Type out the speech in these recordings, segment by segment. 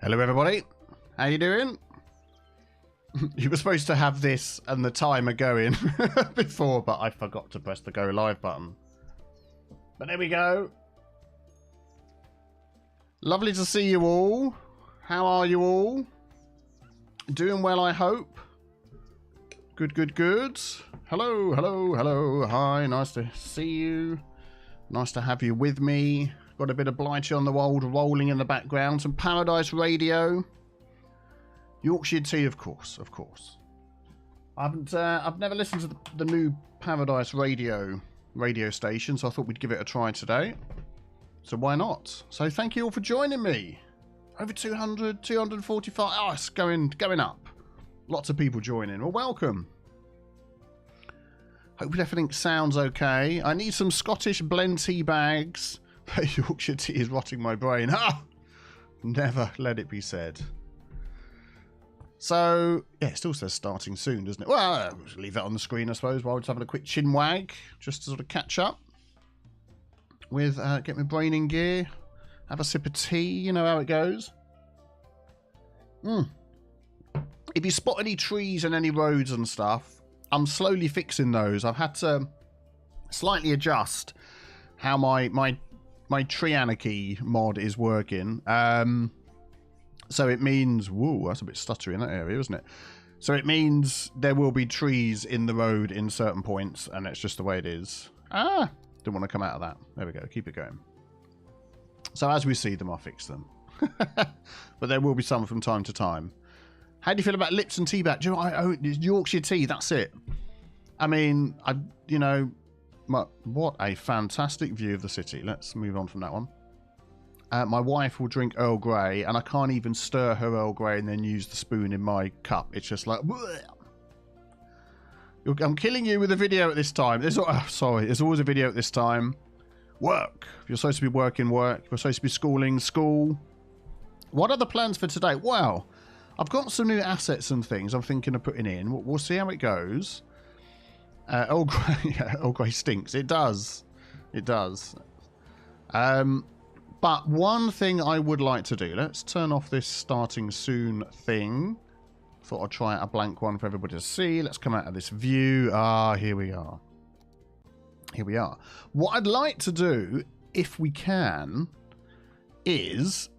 Hello everybody, how you doing? You were supposed to have this and the timer going before, but I forgot to press the go live button. But there we go. Lovely to see you all. How are you all? Doing well, I hope. Good, good, good. Hello, hello, hello. Hi, nice to see you. Nice to have you with me. Got a bit of Blightea-on-the-Wold rolling in the background. Some Paradise Radio. Yorkshire Tea, of course, of course. I've never listened to the new Paradise Radio station, so I thought we'd give it a try today. So why not? So thank you all for joining me. Over 200, 245. Oh, it's going up. Lots of people joining. Well, welcome. Hopefully everything sounds okay. I need some Scottish blend tea bags. Yorkshire tea is rotting my brain. Ah! Never let it be said. So, yeah, it still says starting soon, doesn't it? Well, I'll leave that on the screen, I suppose, while we're just having a quick chin wag, just to sort of catch up with, get my brain in gear, have a sip of tea, you know how it goes. If you spot any trees and any roads and stuff, I'm slowly fixing those. I've had to slightly adjust how my tree anarchy mod is working. So it means, whoa, that's a bit stuttery in that area, isn't it? So it means there will be trees in the road in certain points, and it's just the way it is. Ah, don't want to come out of that. There we go, keep it going. So as we see them, I'll fix them. But there will be some from time to time. How do you feel about Lipton tea bag? Do you know, Yorkshire tea, that's it. I mean, what a fantastic view of the city. Let's move on from that one. My wife will drink Earl Grey, and I can't even stir her Earl Grey and then use the spoon in my cup. It's just like, bleh. I'm killing you with a video at this time. There's always a video at this time. Work. If you're supposed to be working, work. If you're supposed to be schooling, school. What are the plans for today? Well, I've got some new assets and things I'm thinking of putting in. We'll see how it goes. Earl Grey, yeah, Earl Grey stinks. It does. It does. But one thing I would like to do, let's turn off this starting soon thing. Thought I'd try out a blank one for everybody to see. Let's come out of this view. Ah, here we are. Here we are. What I'd like to do, if we can, is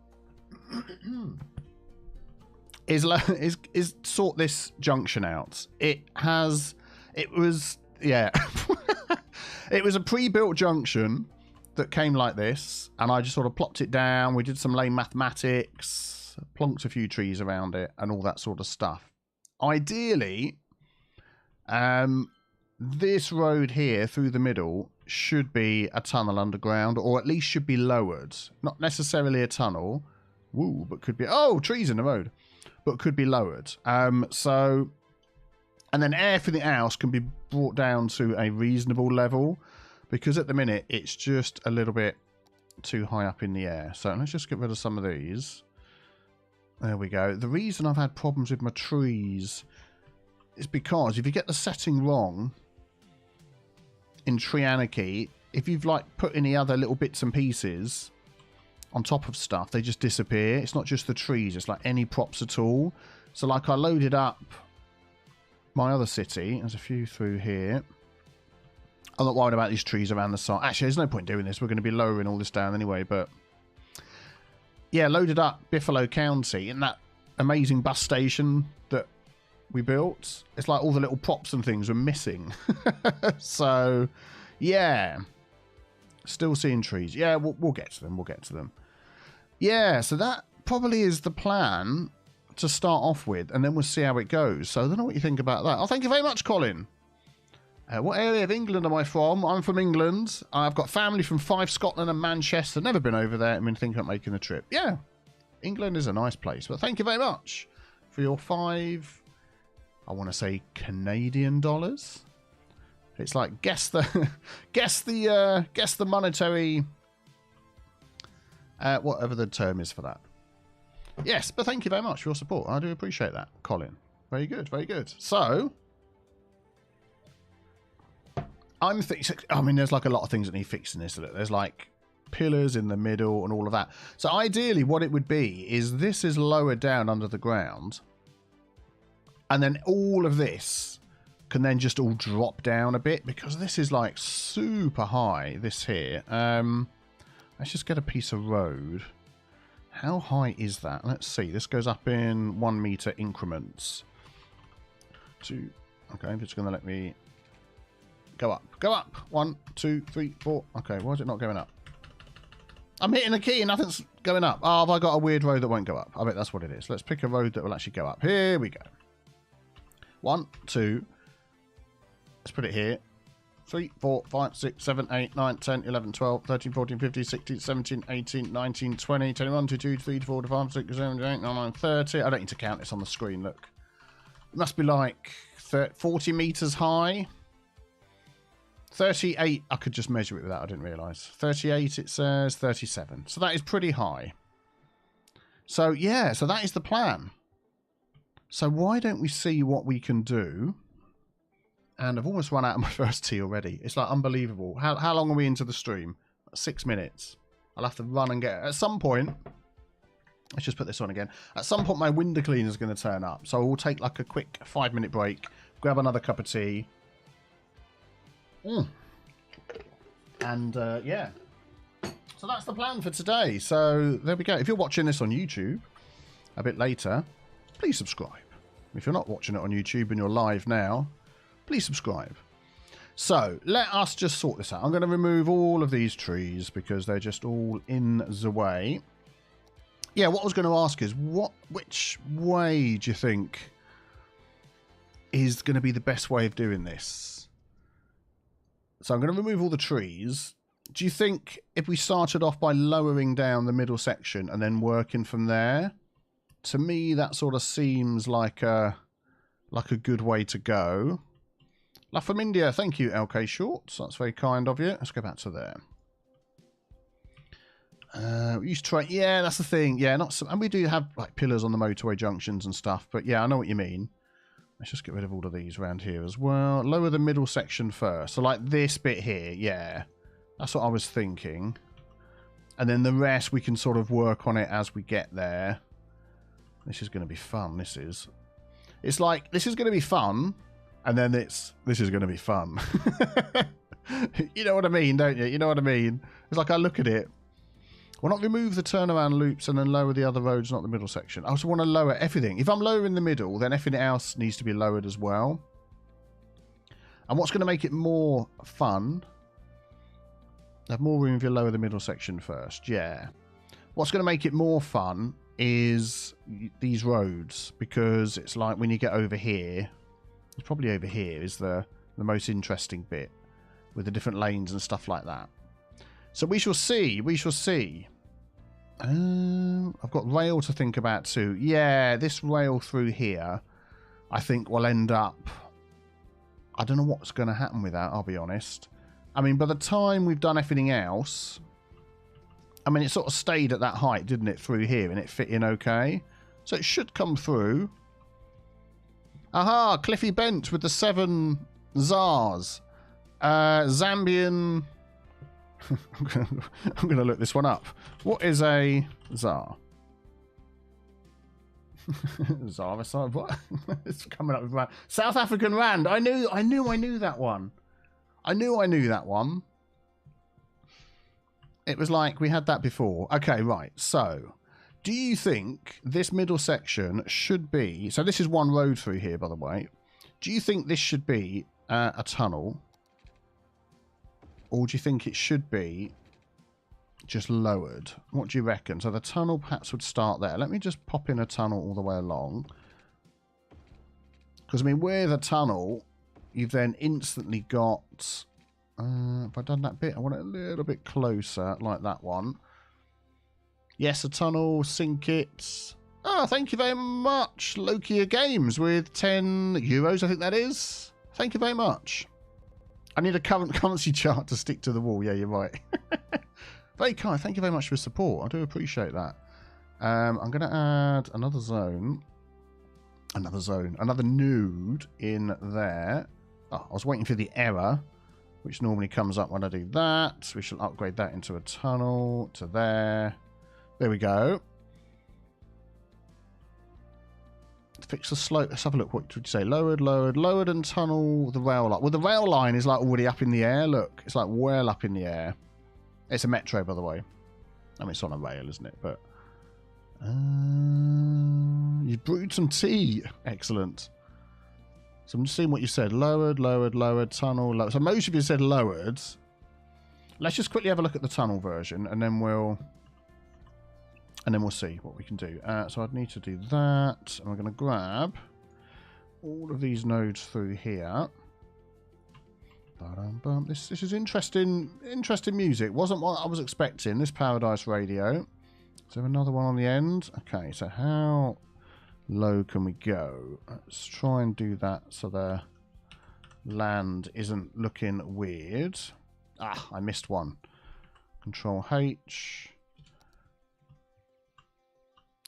sort this junction out. It was a pre-built junction that came like this, and I just sort of plopped it down. We did some lame mathematics, plonked a few trees around it, and all that sort of stuff. Ideally, this road here through the middle should be a tunnel underground, or at least should be lowered. Not necessarily a tunnel. Woo, but could be... Oh, trees in the road. But could be lowered. And then everything else can be brought down to a reasonable level, because at the minute it's just a little bit too high up in the air. So let's just get rid of some of these. There we go. The reason I've had problems with my trees is because if you get the setting wrong in Tree Anarchy, if you've like put any other little bits and pieces on top of stuff, they just disappear. It's not just the trees, it's like any props at all. So like I loaded up my other city. There's a few through here. I'm not worried about these trees around the side. Actually, there's no point doing this. We're going to be lowering all this down anyway. But yeah, loaded up Biffa County in that amazing bus station that we built. It's like all the little props and things were missing. So yeah, still seeing trees. Yeah, we'll get to them. We'll get to them. Yeah, so that probably is the plan to start off with, and then we'll see how it goes. So I don't know what you think about that. Oh, thank you very much, Colin. What area of England am I from? I'm from England. I've got family from Fife, Scotland and Manchester. Never been over there. I've been thinking about making the trip. Yeah, England is a nice place. But thank you very much for your 5, I want to say Canadian dollars. It's like guess the monetary, whatever the term is for that. Yes, but thank you very much for your support. I do appreciate that, Colin. Very good, very good. So I'm thinking, I mean, there's like a lot of things that need fixing this. There's like pillars in the middle and all of that. So ideally what it would be is this is lower down under the ground, and then all of this can then just all drop down a bit, because this is like super high, this here. Let's just get a piece of road. How high is that? Let's see. This goes up in 1 meter increments. Okay, it's going to let me go up. Go up. 1, 2, 3, 4. Okay, why is it not going up? I'm hitting a key and nothing's going up. Oh, have I got a weird road that won't go up? I bet that's what it is. Let's pick a road that will actually go up. Here we go. 1, 2. Let's put it here. 3, 4, 5, 6, 7, 8, 9, 10, 11, 12, 13, 14, 15, 16, 17, 18, 19, 20, 21, 22, 23, 24, 25, 26, 27, 28, 29, 30. I don't need to count this on the screen, look. It must be like 40 meters high. 38, I could just measure it with that, I didn't realise. 38, it says 37. So that is pretty high. So, yeah, so that is the plan. So why don't we see what we can do? And I've almost run out of my first tea already. It's like unbelievable. How long are we into the stream? 6 minutes. I'll have to run and get it. At some point, let's just put this on again. At some point, my window cleaner is going to turn up. So we'll take like a quick 5-minute break, grab another cup of tea. And yeah. So that's the plan for today. So there we go. If you're watching this on YouTube a bit later, please subscribe. If you're not watching it on YouTube and you're live now, please subscribe. So let us just sort this out. I'm going to remove all of these trees because they're just all in the way. Yeah, what I was going to ask is which way do you think is going to be the best way of doing this? So I'm going to remove all the trees. Do you think if we started off by lowering down the middle section and then working from there? To me, that sort of seems like a good way to go. Love from India. Thank you, LK Shorts. That's very kind of you. Let's go back to there. We used to try... Yeah, that's the thing. Yeah, not some... And we do have like pillars on the motorway junctions and stuff. But yeah, I know what you mean. Let's just get rid of all of these around here as well. Lower the middle section first. So like this bit here. Yeah, that's what I was thinking. And then the rest we can sort of work on it as we get there. This is going to be fun. This is. It's like, this is going to be fun. And then this is going to be fun. You know what I mean, don't you? You know what I mean? It's like I look at it. Why not remove the turnaround loops and then lower the other roads, not the middle section? I also want to lower everything. If I'm lowering the middle, then everything else needs to be lowered as well. And what's going to make it more fun? Have more room if you lower the middle section first. Yeah. What's going to make it more fun is these roads, because it's like when you get over here, it's probably over here is the most interesting bit with the different lanes and stuff like that. So we shall see. We shall see. I've got rail to think about too. Yeah, this rail through here, I think will end up... I don't know what's going to happen with that, I'll be honest. I mean, by the time we've done everything else... I mean, it sort of stayed at that height, didn't it, through here, and it fit in okay. So it should come through. Aha, Cliffy Bent with the 7 Zars. Zambian... I'm going to look this one up. What is a Zar? Zar, what? It's coming up with Rand. South African Rand. I knew that one. I knew that one. It was like we had that before. Okay, right. So, do you think this middle section should be... So this is one road through here, by the way. Do you think this should be a tunnel? Or do you think it should be just lowered? What do you reckon? So the tunnel perhaps would start there. Let me just pop in a tunnel all the way along. Because, I mean, with a tunnel, you've then instantly got... have I done that bit? I want it a little bit closer, like that one. Yes, a tunnel, sink it. Oh, thank you very much. Lokia Games with 10 euros, I think that is. Thank you very much. I need a current currency chart to stick to the wall. Yeah, you're right. Very kind. Thank you very much for your support. I do appreciate that. I'm going to add another zone. Another nude in there. Oh, I was waiting for the error. which normally comes up when I do that. We shall upgrade that into a tunnel to there. There we go. Fix the slope. Let's have a look. What would you say? Lowered, lowered, lowered and tunnel the rail line. Well, the rail line is like already up in the air. Look, it's like well up in the air. It's a metro, by the way. I mean, it's on a rail, isn't it? But you brewed some tea. Excellent. So I'm just seeing what you said. Lowered, lowered, lowered, tunnel, lowered. So most of you said lowered. Let's just quickly have a look at the tunnel version, and then we'll see what we can do. So I'd need to do that. And we're going to grab all of these nodes through here. This is interesting music. Wasn't what I was expecting. This Paradise Radio. Is there another one on the end? Okay, so how low can we go? Let's try and do that so the land isn't looking weird. Ah, I missed one. Control H.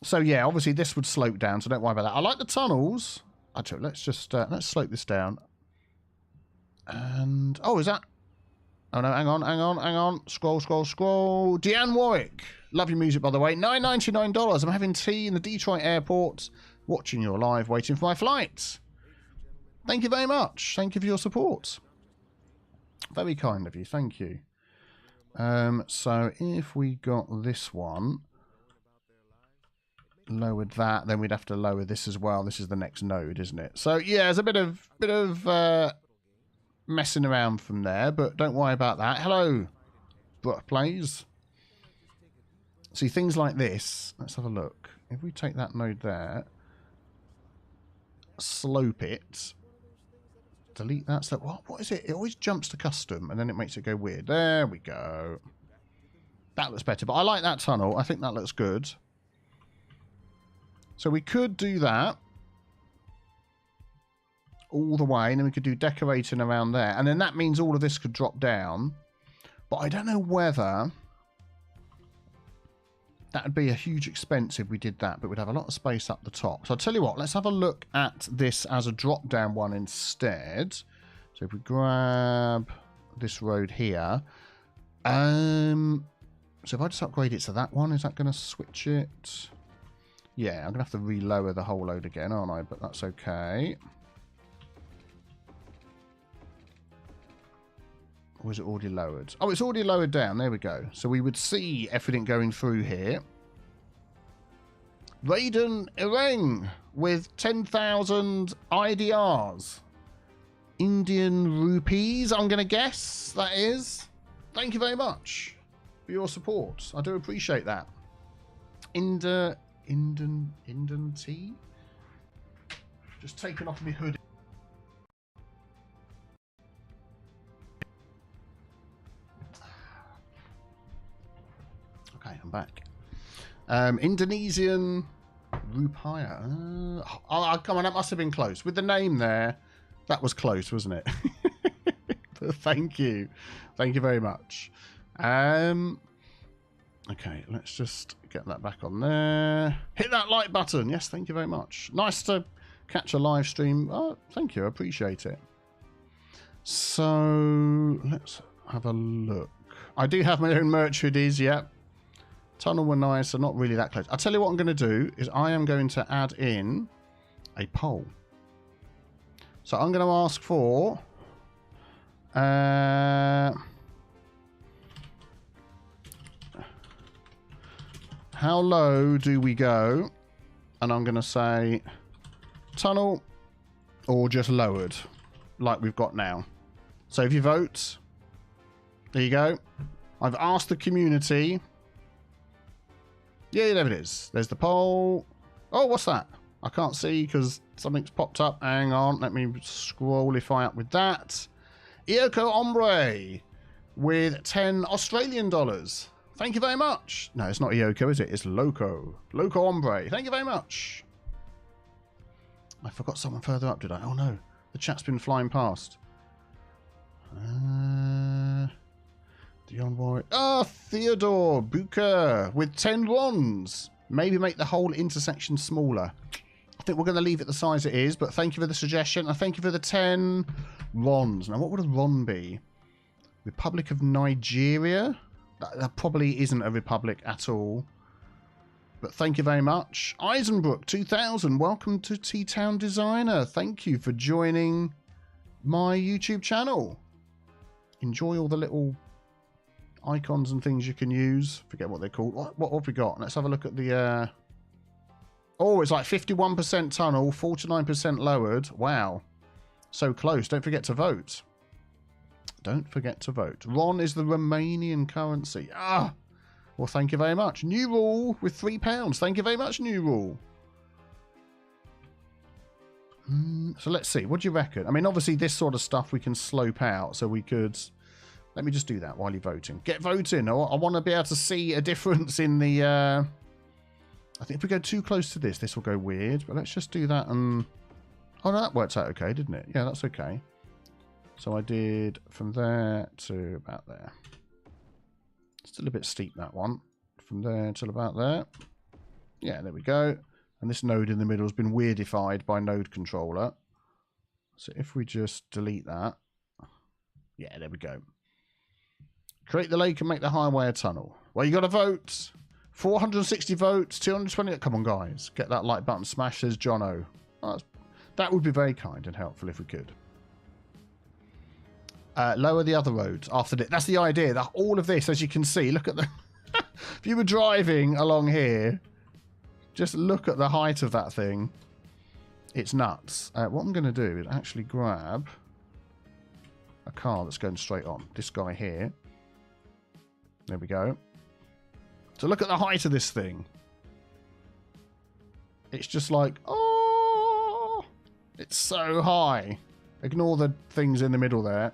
So yeah, obviously this would slope down, so don't worry about that. I like the tunnels. Actually, let's just let's slope this down. And oh, is that? Oh no, hang on. Scroll. Deanne Warwick, love your music by the way. $9.99. I'm having tea in the Detroit airport, watching your live, waiting for my flight. Thank you very much. Thank you for your support. Very kind of you. Thank you. So if we got this one. Lowered that, then we'd have to lower this as well. This is the next node, isn't it? So yeah, there's a bit of messing around from there, but don't worry about that. Hello, Plays. See, things like this. Let's have a look. If we take that node there, slope it, delete that. So what is it? It always jumps to custom, and then it makes it go weird. There we go. That looks better, but I like that tunnel. I think that looks good. So we could do that all the way, and then we could do decorating around there. And then that means all of this could drop down. But I don't know whether that would be a huge expense if we did that, but we'd have a lot of space up the top. So I'll tell you what, let's have a look at this as a drop-down one instead. So if we grab this road here. So if I just upgrade it to that one, is that going to switch it? Yeah, I'm going to have to re-lower the whole load again, aren't I? But that's okay. Or is it already lowered? Oh, it's already lowered down. There we go. So we would see everything going through here. Raiden Ireng with 10,000 IDRs. Indian rupees, I'm going to guess that is. Thank you very much for your support. I do appreciate that. Indian tea? Just taking off my hoodie. Okay, I'm back. Indonesian rupiah. Oh, come on, that must have been close. With the name there, that was close, wasn't it? But thank you. Thank you very much. Okay, let's just get that back on there. Hit that like button. Yes, thank you very much. Nice to catch a live stream. Oh, thank you. I appreciate it. So, let's have a look. I do have my own merch hoodies, yeah. Tunnel were nice, so not really that close. I'll tell you what I'm going to do is I am going to add in a poll. So I'm going to ask for... how low do we go? And I'm going to say tunnel or just lowered like we've got now. So if you vote, there you go. I've asked the community. Yeah, there it is. There's the poll. Oh, what's that? I can't see because something's popped up. Hang on. Let me scrollify up with that. Ioko Ombre with 10 Australian dollars. Thank you very much. No, it's not Ioko, is it? It's Loco. Loco Ombre. Thank you very much. I forgot someone further up, did I? Oh, no. The chat's been flying past. Dion Warwick. Oh, Theodore Bucher with 10 wands. Maybe make the whole intersection smaller. I think we're going to leave it the size it is, but thank you for the suggestion. And thank you for the 10 rons. Now, what would a ron be? Republic of Nigeria. That probably isn't a republic at all. But thank you very much. Eisenbrook 2000, welcome to T-Town Designer. Thank you for joining my YouTube channel. Enjoy all the little icons and things you can use. Forget what they're called. What have we got? Let's have a look at the... Oh, it's like 51% tunnel, 49% lowered. Wow. So close. Don't forget to vote. Don't forget to vote. RON is the Romanian currency. Ah! Well, thank you very much. New Rule with £3. Thank you very much, New Rule. So let's see. What do you reckon? I mean, obviously, this sort of stuff we can slope out. So we could... Let me just do that while you're voting. Get voting. I want to be able to see a difference in the... I think if we go too close to this, this will go weird. But let's just do that and... Oh, no, that worked out okay, didn't it? Yeah, that's okay. So I did from there to about there. Still a bit steep, that one. From there till about there. Yeah, there we go. And this node in the middle has been weirdified by node controller. So if we just delete that. Yeah, there we go. Create the lake and make the highway a tunnel. Well, you got to vote. 460 votes, 220. Come on, guys. Get that like button smashed, says Jono. Oh, that would be very kind and helpful if we could. Lower the other roads after this. That's the idea. That all of this, as you can see, look at the... If you were driving along here, just look at the height of that thing. It's nuts. What I'm going to do is actually grab a car that's going straight on. This guy here. There we go. So look at the height of this thing. It's just like, oh, it's so high. Ignore the things in the middle there.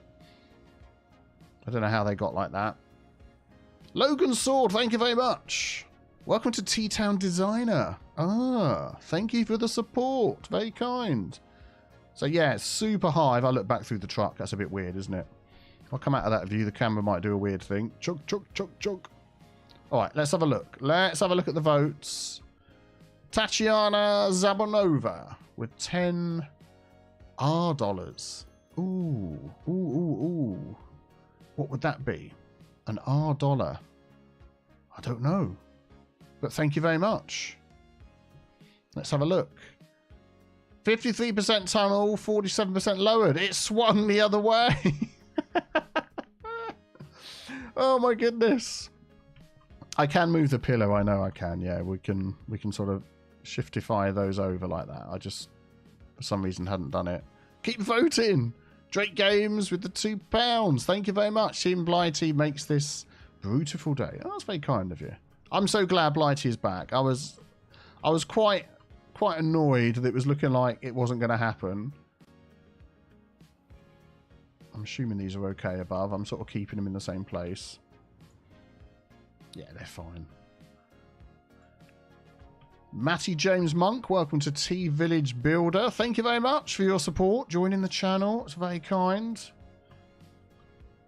I don't know how they got like that. Logan Sword, thank you very much. Welcome to T-Town Designer. Ah, thank you for the support. Very kind. So yeah, it's super high. If I look back through the truck, that's a bit weird, isn't it? If I come out of that view, the camera might do a weird thing. Chug, chug, chug, chug. All right, let's have a look. Let's have a look at the votes. Tatiana Zabonova with $10 dollars. Ooh, ooh, ooh, ooh. What would that be? An R dollar? I don't know. But thank you very much. Let's have a look. 53% tunnel, 47% lowered. It swung the other way. Oh my goodness. I can move the pillow. I know I can. Yeah, we can sort of shiftify those over like that. I just, for some reason, hadn't done it. Keep voting. Drake Games with the £2. Thank you very much. Team Blightea makes this beautiful day. Oh, that's very kind of you. I'm so glad Blightea is back. I was quite annoyed that it was looking like it wasn't going to happen. I'm assuming these are okay above. I'm sort of keeping them in the same place. Yeah, they're fine. Matty James Monk, welcome to T Village Builder. Thank you very much for your support, joining the channel. It's very kind.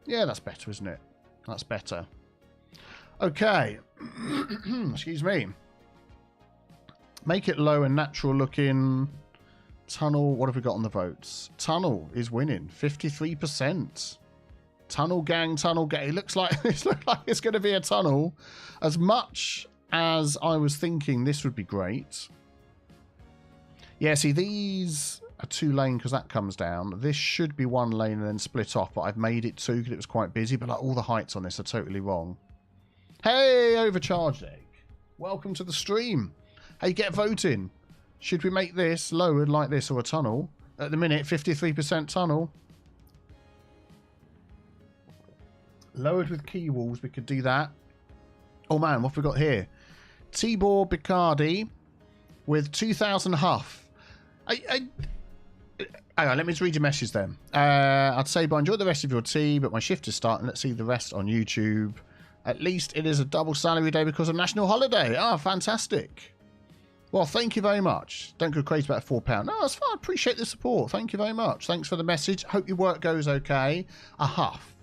Yeah, that's better, isn't it? That's better. Okay. Excuse me. Make it low and natural looking. Tunnel, what have we got on the votes? Tunnel is winning, 53%. Tunnel gang, tunnel gang. It looks like it's going to be a tunnel. As much as I was thinking this would be great. Yeah, see, these are 2 lane because that comes down. This should be 1 lane and then split off, but I've made it 2 because it was quite busy. But like all the heights on this are totally wrong. Hey, Overcharged Egg. Welcome to the stream. Hey, get voting. Should we make this lowered like this or a tunnel? At the minute, 53% tunnel. Lowered with key walls, we could do that. Oh man, what have we got here? Tibor Bicardi with 2,000 huff. Hang on, let me just read your message then. I'd say, but enjoy the rest of your tea, but my shift is starting. Let's see the rest on YouTube. At least it is a double salary day because of national holiday. Ah, fantastic. Well, thank you very much. Don't go crazy about £4. No, that's fine. I appreciate the support. Thank you very much. Thanks for the message. Hope your work goes okay. A huff.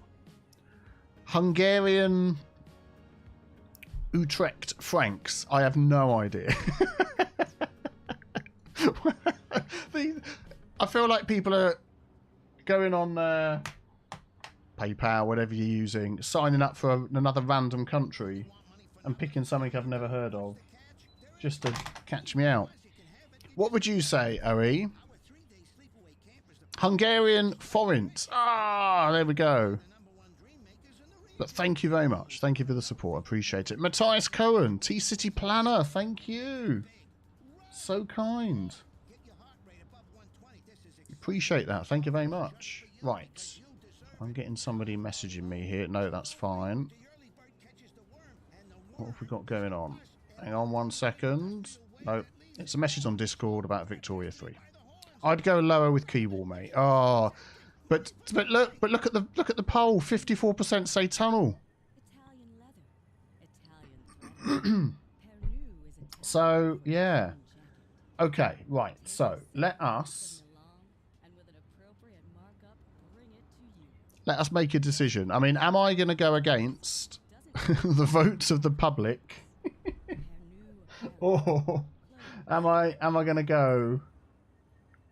Hungarian Utrecht francs. I have no idea. I feel like people are going on PayPal, whatever you're using, signing up for another random country and picking something I've never heard of just to catch me out. What would you say, OE? Hungarian forint. Ah, there we go. But thank you very much. Thank you for the support. I appreciate it. Matthias Cohen, T-City Planner. Thank you. So kind. Appreciate that. Thank you very much. Right. I'm getting somebody messaging me here. No, that's fine. What have we got going on? Hang on 1 second. No, it's a message on Discord about Victoria 3. I'd go lower with Keywall, mate. Oh, but look at the poll. 54% say tunnel. So yeah. Okay, right. So let us make a decision. I mean, am I going to go against the votes of the public, or am I going to go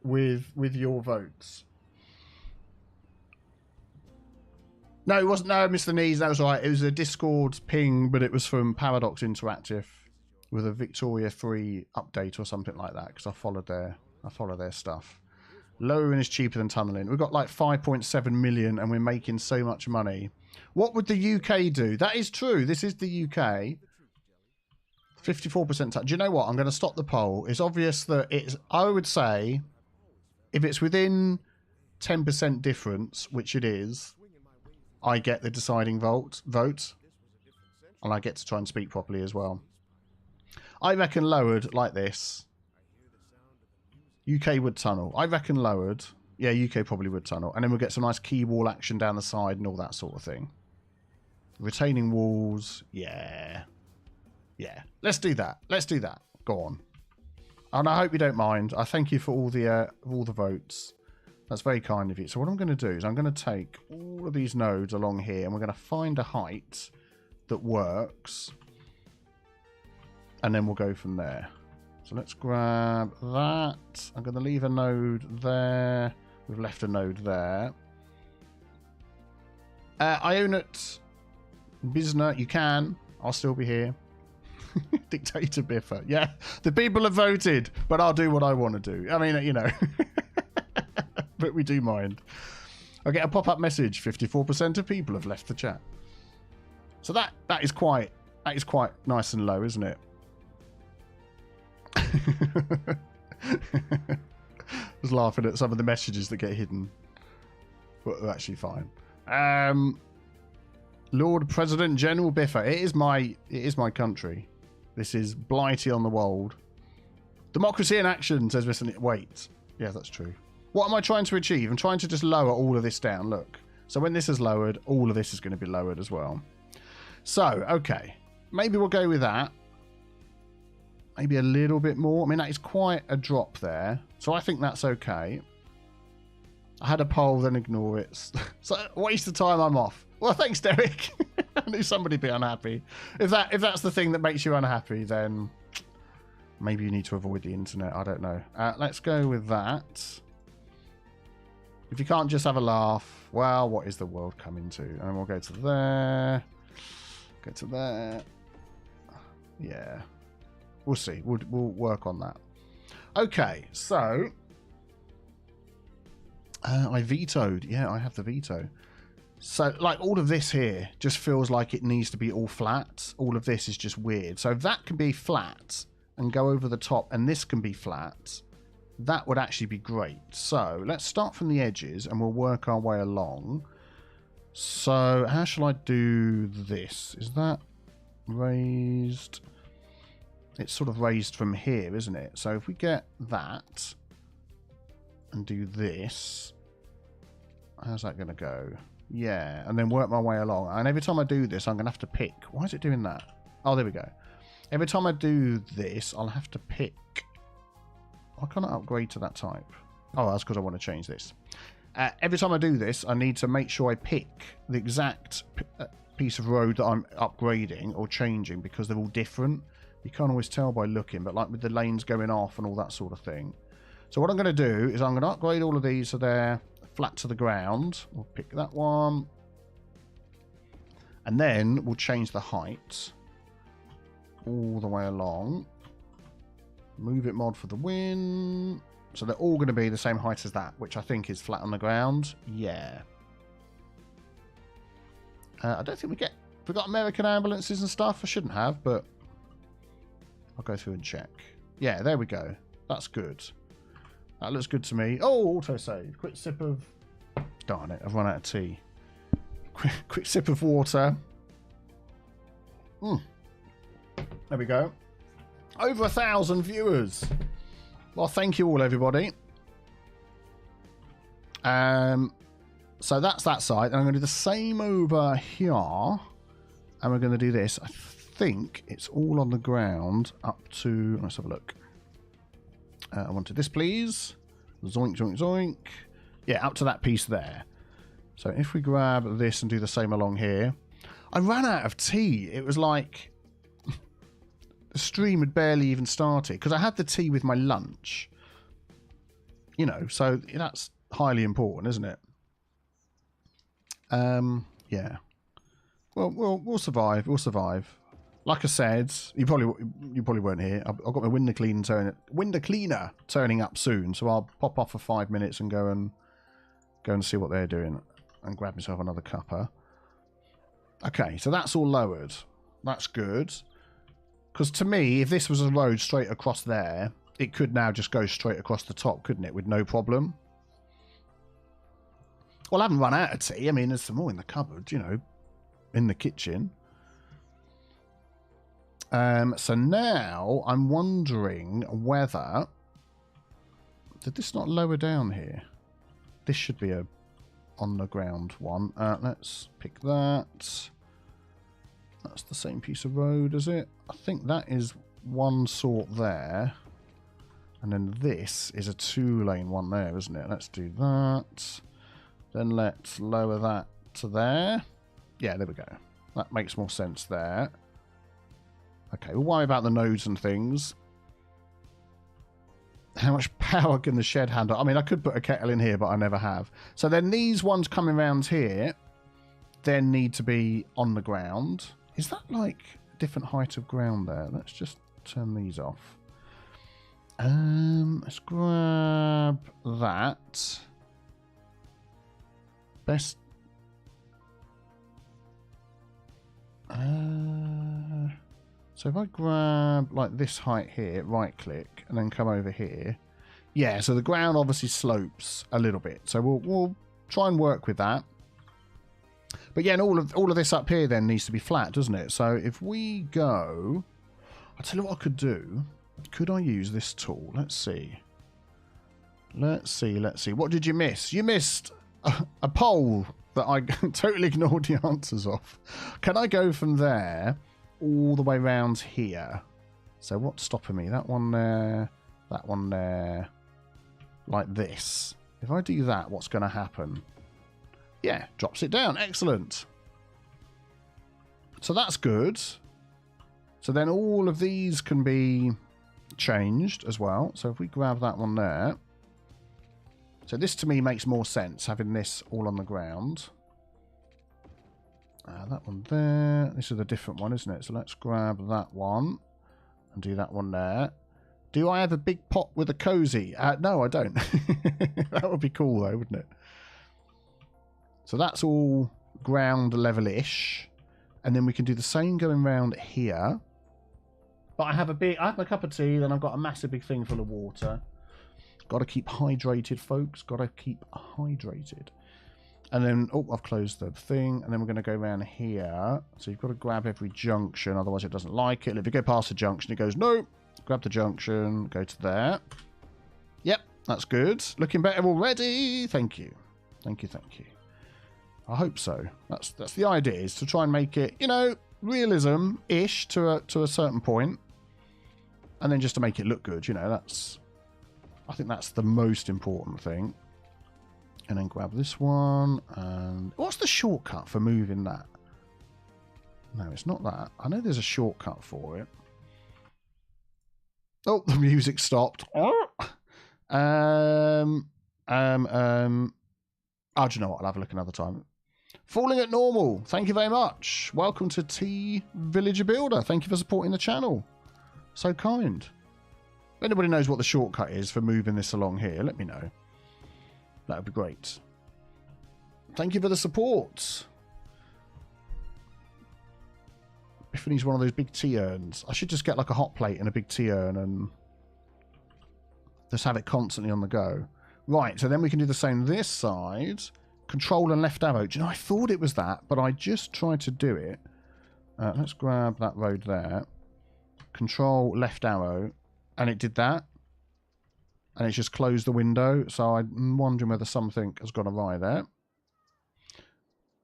with your votes? No, it wasn't. No, Mr. Nees, that was right. It was a Discord ping, but it was from Paradox Interactive with a Victoria 3 update or something like that, because I followed their stuff. Lowering is cheaper than tunneling. We've got like 5.7 million and we're making so much money. What would the UK do? That is true. This is the UK. 54%. Do you know what? I'm going to stop the poll. It's obvious that it's, I would say, if it's within 10% difference, which it is, I get the deciding vote. And I get to try and speak properly as well. I reckon lowered like this. UK would tunnel. I reckon lowered. Yeah, UK probably would tunnel. And then we'll get some nice key wall action down the side and all that sort of thing. Retaining walls. Yeah. Yeah. Let's do that. Let's do that. Go on. And I hope you don't mind. I thank you for all the votes. That's very kind of you. So what I'm going to do is I'm going to take all of these nodes along here and we're going to find a height that works. And then we'll go from there. So let's grab that. I'm going to leave a node there. We've left a node there. I own it. Bisner, you can. I'll still be here. Dictator Biffa. Yeah, the people have voted, but I'll do what I want to do. I mean, you know. But we do mind. I get a pop-up message. 54% of people have left the chat. So that is quite nice and low, isn't it? I was laughing at some of the messages that get hidden, but they're actually fine. Lord President General Biffa. It is my country. This is Blightea-on-the-Wold. Democracy in action, says Mr. Wait. Yeah, that's true. What am I trying to achieve? I'm trying to just lower all of this down. Look. So when this is lowered, all of this is going to be lowered as well. So, okay. Maybe we'll go with that. Maybe a little bit more. I mean, that is quite a drop there. So I think that's okay. I had a poll, then ignore it. So waste of time, I'm off. Well, thanks, Derek. I knew somebody'd be unhappy. If that's the thing that makes you unhappy, then maybe you need to avoid the internet. I don't know. Let's go with that. If you can't just have a laugh, well, what is the world coming to? And we'll go to there. Go to there. Yeah. We'll see. We'll work on that. Okay, so I vetoed. Yeah, I have the veto. So, like, all of this here just feels like it needs to be all flat. All of this is just weird. So if that can be flat and go over the top, and this can be flat, that would actually be great. So let's start from the edges, and we'll work our way along. So how shall I do this? Is that raised? It's sort of raised from here, isn't it? So if we get that and do this, how's that going to go? Yeah, and then work my way along. And every time I do this, I'm going to have to pick. Why is it doing that? Oh, there we go. Every time I do this, I'll have to pick. Why can't I upgrade to that type? Oh, that's because I want to change this. Every time I do this, I need to make sure I pick the exact piece of road that I'm upgrading or changing, because they're all different. You can't always tell by looking, but like with the lanes going off and all that sort of thing. So what I'm going to do is I'm going to upgrade all of these so they're flat to the ground. We'll pick that one. And then we'll change the height all the way along. Move it mod for the win. So they're all going to be the same height as that, which I think is flat on the ground. Yeah. I don't think we got American ambulances and stuff. I shouldn't have, but I'll go through and check. Yeah, there we go. That's good. That looks good to me. Oh, autosave. Quick sip of... Darn it, I've run out of tea. Quick sip of water. There we go. Over 1,000 viewers. Well, thank you all, everybody. So that's that side. And I'm going to do the same over here. And we're going to do this. I think it's all on the ground up to... Let's have a look. I wanted this, please. Zoink, zoink, zoink. Yeah, up to that piece there. So if we grab this and do the same along here. I ran out of tea. It was like... The stream had barely even started. Because I had the tea with my lunch. You know, so that's highly important, isn't it? Yeah. Well, we'll survive. We'll survive. Like I said, you probably weren't here. I've got my window cleaner turning up soon, so I'll pop off for 5 minutes and go and see what they're doing and grab myself another cuppa. Okay, so that's all lowered. That's good. Because to me, if this was a road straight across there, it could now just go straight across the top, couldn't it, with no problem? Well, I haven't run out of tea. I mean, there's some more in the cupboard, you know, in the kitchen. So now I'm wondering whether... Did this not lower down here? This should be a on the ground one. Let's pick that. That's the same piece of road, is it? I think that is one sort there. And then this is a 2-lane one there, isn't it? Let's do that. Then let's lower that to there. Yeah, there we go. That makes more sense there. Okay, we'll worry about the nodes and things. How much power can the shed handle? I mean, I could put a kettle in here, but I never have. So then these ones coming around here then need to be on the ground. Is that like a different height of ground there? Let's just turn these off. Let's grab that. Best... So if I grab like this height here, right click, and then come over here. Yeah, so the ground obviously slopes a little bit. So we'll try and work with that. But yeah, and all of this up here then needs to be flat, doesn't it? So if we go... I'll tell you what I could do. Could I use this tool? Let's see. Let's see. What did you miss? You missed a poll that I totally ignored the answers of. Can I go from there all the way around here? So what's stopping me? That one there, that one there, like this. If I do that, what's going to happen? Yeah, drops it down. Excellent. So that's good. So then all of these can be changed as well. So if we grab that one there. So this to me makes more sense, having this all on the ground. That one there. This is a different one, isn't it? So let's grab that one and do that one there. Do I have a big pot with a cozy? No, I don't. That would be cool though, wouldn't it? So that's all ground level-ish. And then we can do the same going around here. But I have my cup of tea, then I've got a massive big thing full of water. Got to keep hydrated, folks. Got to keep hydrated. And then, oh, I've closed the thing. And then we're going to go around here. So you've got to grab every junction, otherwise it doesn't like it. And if you go past the junction, it goes, no. Grab the junction, go to there. Yep, that's good. Looking better already. Thank you. Thank you, thank you. I hope so. That's the idea, is to try and make it, you know, realism-ish to a certain point. And then just to make it look good, you know, I think that's the most important thing. And then grab this one. And what's the shortcut for moving that? No, it's not that. I know there's a shortcut for it. Oh, the music stopped. Oh, do you know what? I'll have a look another time. Falling at normal. Thank you very much. Welcome to T Villager Builder. Thank you for supporting the channel. So kind. If anybody knows what the shortcut is for moving this along here, let me know. That would be great. Thank you for the support. If he's one of those big tea urns. I should just get like a hot plate and a big tea urn and just have it constantly on the go. Right, so then we can do the same this side. Control and left arrow. Do you know, I thought it was that, but I just tried to do it. Let's grab that road there. Control left arrow. And it did that. And it's just closed the window. So I'm wondering whether something has gone awry there.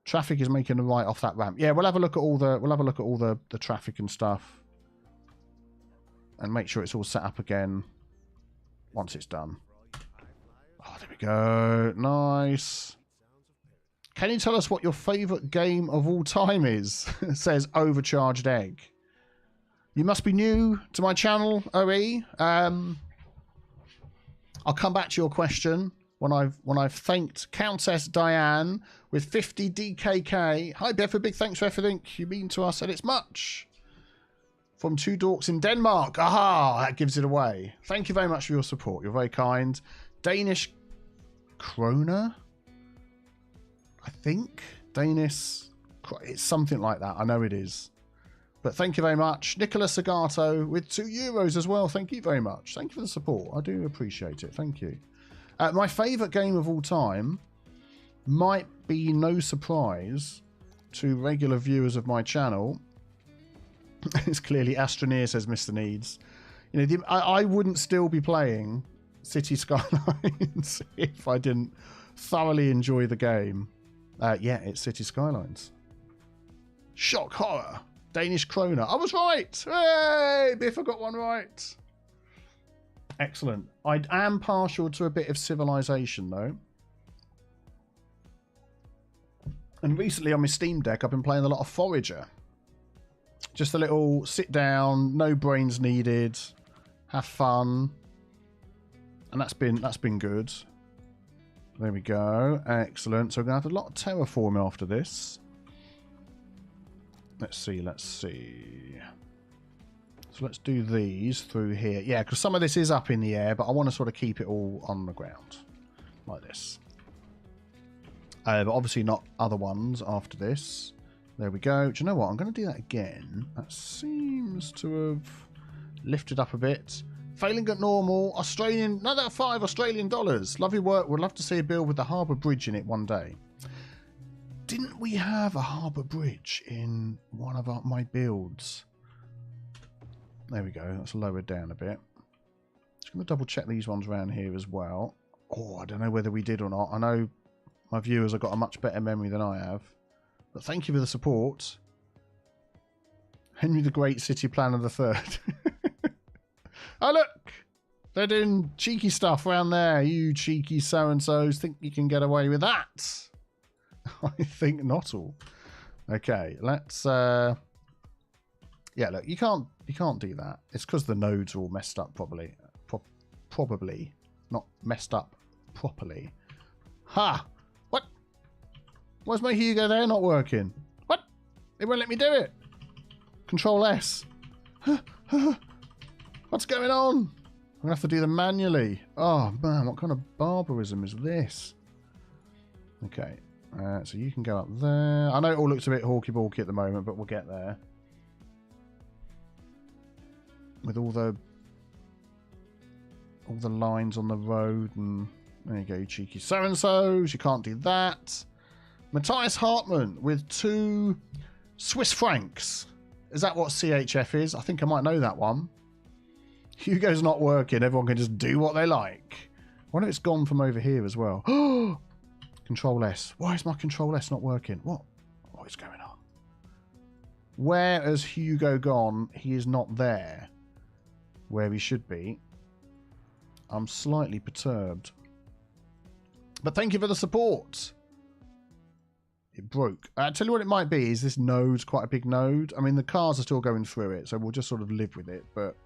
Traffic is making a right off that ramp. Yeah, we'll have a look at all the traffic and stuff. And make sure it's all set up again once it's done. Oh, there we go. Nice. Can you tell us what your favourite game of all time is? Says Overcharged Egg. You must be new to my channel, OE. I'll come back to your question when I've thanked Countess Diane with 50 DKK. Hi Biffa, big thanks for everything you mean to us, and it's much. From Two Dorks in Denmark. Aha, that gives it away. Thank you very much for your support. You're very kind. Danish kroner, I think. Danish, it's something like that. I know it is. But thank you very much. Nicola Sagato with €2 as well. Thank you very much. Thank you for the support. I do appreciate it. Thank you. My favourite game of all time might be no surprise to regular viewers of my channel. It's clearly Astroneer, says Mr. Needs. You know, I wouldn't still be playing Cities Skylines if I didn't thoroughly enjoy the game. Yeah, it's Cities Skylines. Shock horror. Danish kroner. I was right. Hey, Biffa got one right. Excellent. I am partial to a bit of Civilization, though. And recently on my Steam Deck, I've been playing a lot of Forager. Just a little sit down, no brains needed, have fun. And that's been good. There we go. Excellent. So we're going to have a lot of terraforming after this. Let's see. So let's do these through here. Yeah, because some of this is up in the air, but I want to sort of keep it all on the ground. Like this. But obviously not other ones after this. There we go. Do you know what? I'm going to do that again. That seems to have lifted up a bit. Failing at normal. Australian. Another $5 Australian dollars. Lovely work. Would love to see a build with the Harbour Bridge in it one day. Didn't we have a Harbour Bridge in one of my builds? There we go. That's lowered down a bit. Just going to double check these ones around here as well. Oh, I don't know whether we did or not. I know my viewers have got a much better memory than I have. But thank you for the support. Henry the Great City Planner the Third. Oh, look! They're doing cheeky stuff around there. You cheeky so-and-sos think you can get away with that? I think not all. Okay, let's... Yeah, look, you can't do that. It's because the nodes are all messed up probably. Probably. Not messed up properly. Ha! What? Why's my Hugo there not working? What? It won't let me do it. Control S. What's going on? I'm going to have to do them manually. Oh, man, what kind of barbarism is this? Okay, so you can go up there. I know it all looks a bit hawky-balky at the moment, but we'll get there. With all the lines on the road, and there you go, you cheeky so-and-sos. You can't do that. Matthias Hartmann with 2 Swiss francs. Is that what CHF is? I think I might know that one. Hugo's not working. Everyone can just do what they like. I wonder if it's gone from over here as well. Control S. Why is my Control S not working? What is going on? Where has Hugo gone? He is not there. Where he should be. I'm slightly perturbed. But thank you for the support. It broke. I'll tell you what it might be. Is this node's quite a big node? I mean, the cars are still going through it, so we'll just sort of live with it, but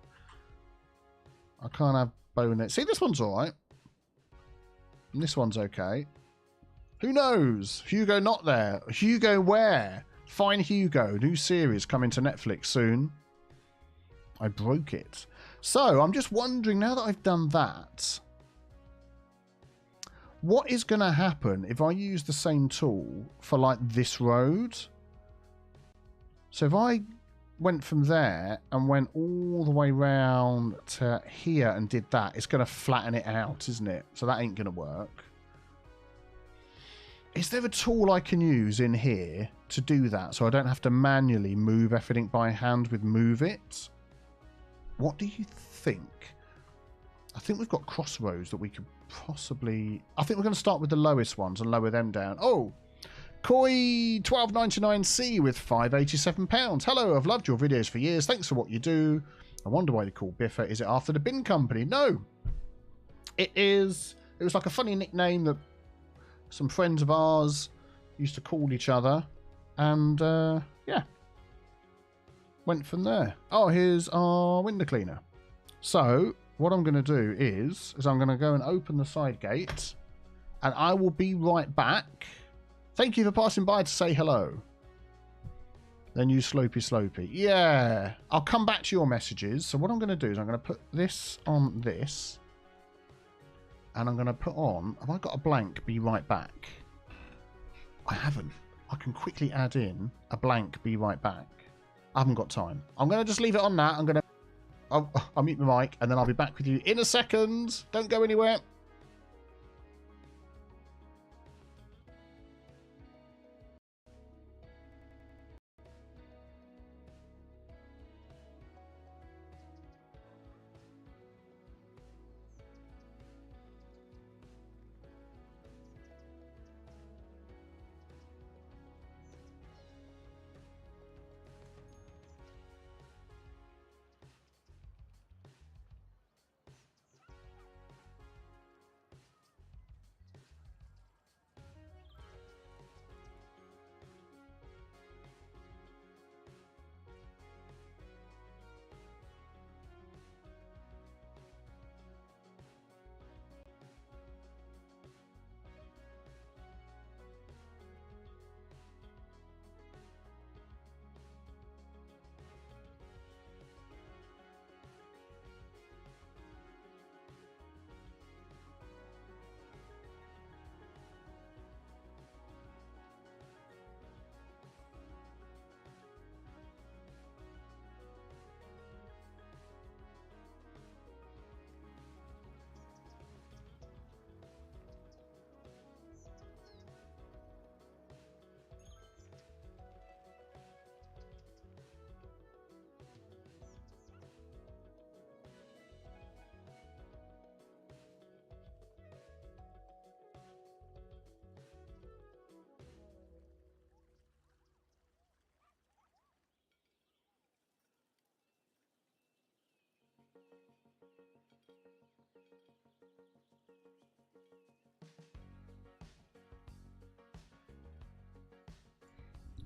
I can't have bow in it. See, this one's alright. And this one's okay. Who knows? Hugo not there. Hugo where? Find Hugo. New series coming to Netflix soon. I broke it. So, I'm just wondering, now that I've done that, what is going to happen if I use the same tool for, like, this road? So, if I went from there and went all the way round to here and did that, it's going to flatten it out, isn't it? So, that ain't going to work. Is there a tool I can use in here to do that so I don't have to manually move everything by hand with Move It? What do you think? I think we've got crossroads that we could possibly... I think we're going to start with the lowest ones and lower them down. Oh, Koi1299C with £587. Hello, I've loved your videos for years. Thanks for what you do. I wonder why they call Biffa. Is it after the bin company? No. It is... It was like a funny nickname that some friends of ours used to call each other. And, yeah. Went from there. Oh, here's our window cleaner. So, what I'm going to do is I'm going to go and open the side gate. And I will be right back. Thank you for passing by to say hello. Then you slopey. Yeah. I'll come back to your messages. So what I'm going to do is I'm going to put this on this. And I'm going to put on... Have I got a blank be right back? I haven't. I can quickly add in a blank be right back. I haven't got time. I'm going to just leave it on that. I'm going to... I'll mute my mic and then I'll be back with you in a second. Don't go anywhere.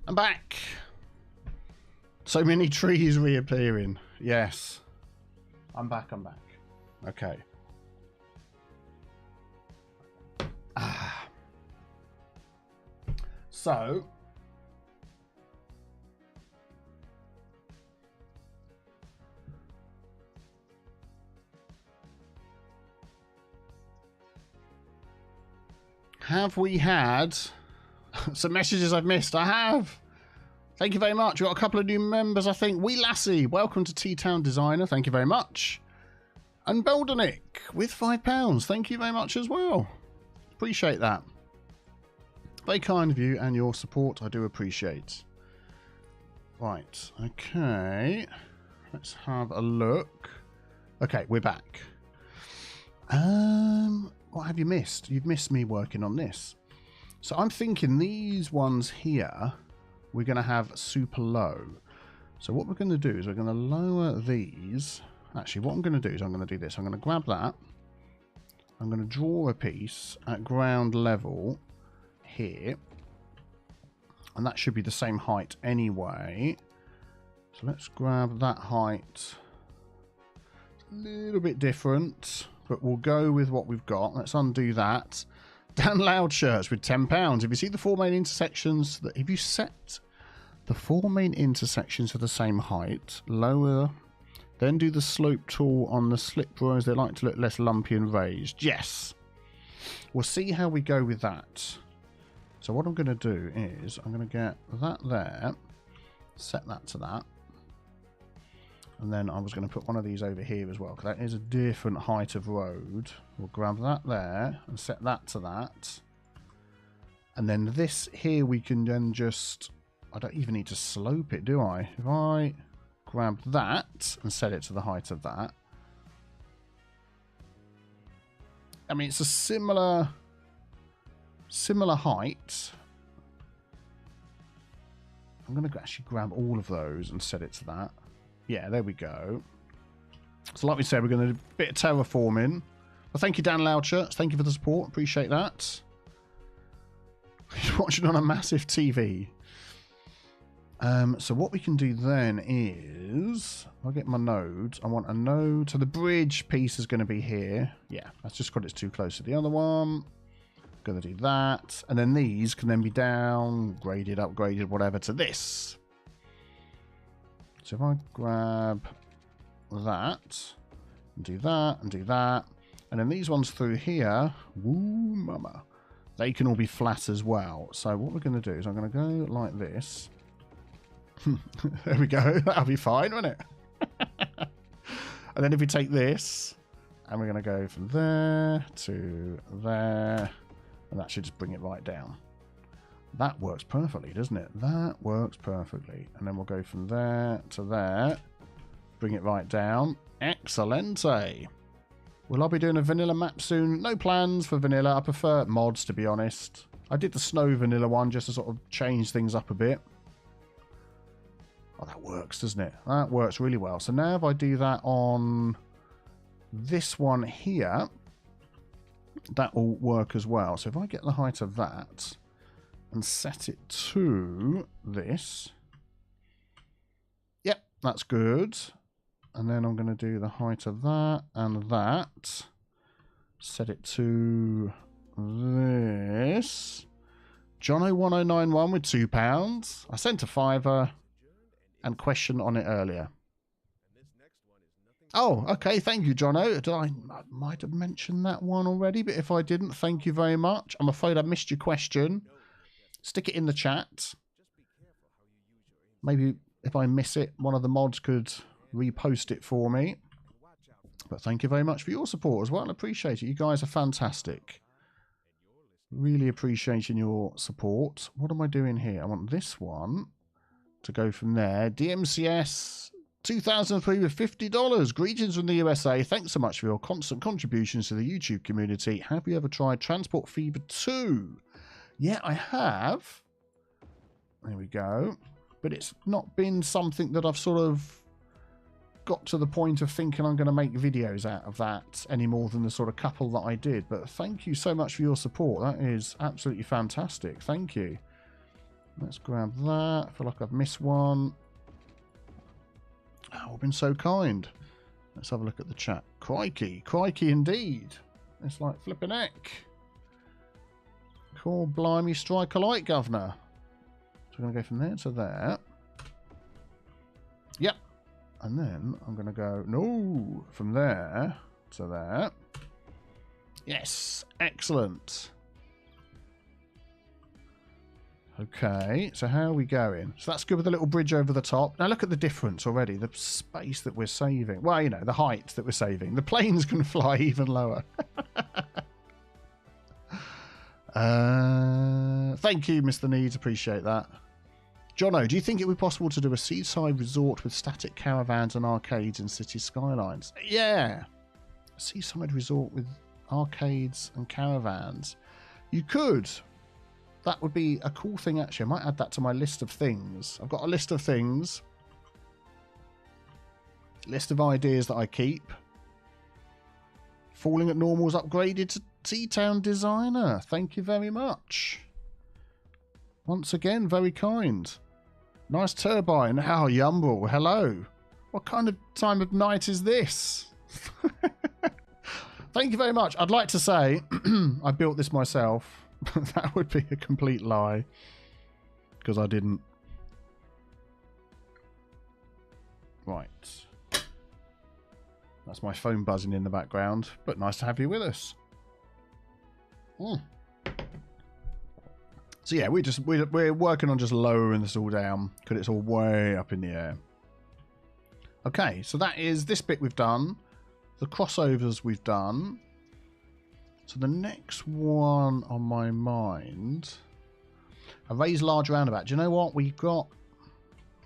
I'm back. So many trees reappearing. Yes. I'm back. Okay. So. Have we had some messages I've missed? I have. Thank you very much. We've got a couple of new members, I think. Wee Lassie, welcome to T-Town Designer. Thank you very much. And Beldenick with £5. Thank you very much as well. Appreciate that. Very kind of you and your support. I do appreciate. Right. Okay. Let's have a look. Okay, we're back. What have you missed? You've missed me working on this. So I'm thinking these ones here, we're going to have super low. So what we're going to do is we're going to lower these. Actually, what I'm going to do is I'm going to do this. I'm going to grab that. I'm going to draw a piece at ground level here. And that should be the same height anyway. So let's grab that height. It's a little bit different, but we'll go with what we've got. Let's undo that. Dan Loudshirts with £10. If you see the four main intersections, if you set the four main intersections to the same height, lower, then do the slope tool on the slip rows. They like to look less lumpy and raised. Yes. We'll see how we go with that. So what I'm going to do is I'm going to get that there, set that to that. And then I was going to put one of these over here as well, because that is a different height of road. We'll grab that there and set that to that. And then this here we can then just... I don't even need to slope it, do I? If I grab that and set it to the height of that. I mean, it's a similar height. I'm going to actually grab all of those and set it to that. Yeah, there we go. So like we said, we're going to do a bit of terraforming. Well, thank you, Dan Loudshirts. Thank you for the support. Appreciate that. He's watching on a massive TV. So what we can do then is, I'll get my nodes. I want a node. So the bridge piece is going to be here. Yeah, that's just because it's too close to the other one. Going to do that. And then these can then be downgraded, upgraded, whatever, to this. So if I grab that, and do that, and do that, and then these ones through here, woo mama, they can all be flat as well. So what we're going to do is I'm going to go like this. There we go. That'll be fine, won't it? And then if we take this, and we're going to go from there to there, and that should just bring it right down. That works perfectly, doesn't it? That works perfectly. And then we'll go from there to there. Bring it right down. Excelente. Will I be doing a vanilla map soon? No plans for vanilla. I prefer mods, to be honest. I did the snow vanilla one just to sort of change things up a bit. Oh, that works, doesn't it? That works really well. So now if I do that on this one here, that will work as well. So if I get the height of that and set it to this. Yep, that's good. And then I'm going to do the height of that and that. Set it to this. Jono1091 with £2. I sent a £5 and question on it earlier. Oh, okay. Thank you, Jono. I might have mentioned that one already, but if I didn't, thank you very much. I'm afraid I missed your question. Stick it in the chat. Maybe if I miss it, one of the mods could repost it for me. But thank you very much for your support as well. I appreciate it. You guys are fantastic. Really appreciating your support. What am I doing here? I want this one to go from there. DMCS 2003 with $50. Greetings from the USA. Thanks so much for your constant contributions to the YouTube community. Have you ever tried Transport Fever 2? Yeah, I have. There we go. But it's not been something that I've sort of got to the point of thinking I'm going to make videos out of that any more than the sort of couple that I did. But thank you so much for your support. That is absolutely fantastic. Thank you. Let's grab that. I feel like I've missed one. Oh, you've been so kind. Let's have a look at the chat. Crikey. Crikey indeed. It's like flipping heck. Cool, blimey, strike a light, governor. So we're going to go from there to there. Yep. And then I'm going to go, no, from there to there. Yes, excellent. Okay, so how are we going? So that's good with a little bridge over the top. Now look at the difference already, the space that we're saving. Well, you know, the height that we're saving. The planes can fly even lower. Thank you, Mr. Needs. Appreciate that. Jono, do you think it would be possible to do a seaside resort with static caravans and arcades in Cities Skylines? Yeah. A seaside resort with arcades and caravans. You could. That would be a cool thing, actually. I might add that to my list of things. I've got a list of things. List of ideas that I keep. Falling at Normal's upgraded to T-Town Designer. Thank you very much. Once again, very kind. Nice turbine. How Yumble. Hello. What kind of time of night is this? Thank you very much. I'd like to say I built this myself. That would be a complete lie. Because I didn't. Right. That's my phone buzzing in the background. But nice to have you with us. So yeah, we're working on just lowering this all down. Because it's all way up in the air. Okay, so that is this bit we've done. The crossovers we've done. So the next one on my mind, a raised large roundabout. Do you know what we've got?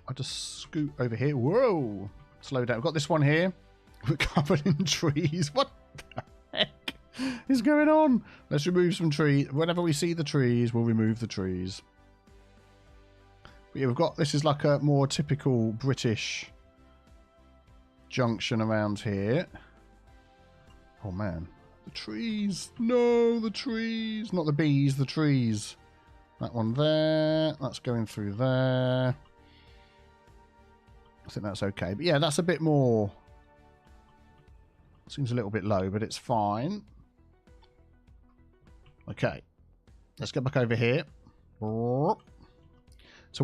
I'll just scoot over here. Whoa! Slow down. We've got this one here. We're covered in trees. What the heck is going on? Let's remove some trees. Whenever we see the trees, we'll remove the trees. But yeah, we've got, this is like a more typical British junction around here. Oh man, the trees. No, the trees. Not the bees, the trees. That one there. That's going through there. I think that's okay. But yeah, that's a bit more. Seems a little bit low, but it's fine. Okay. Let's get back over here. So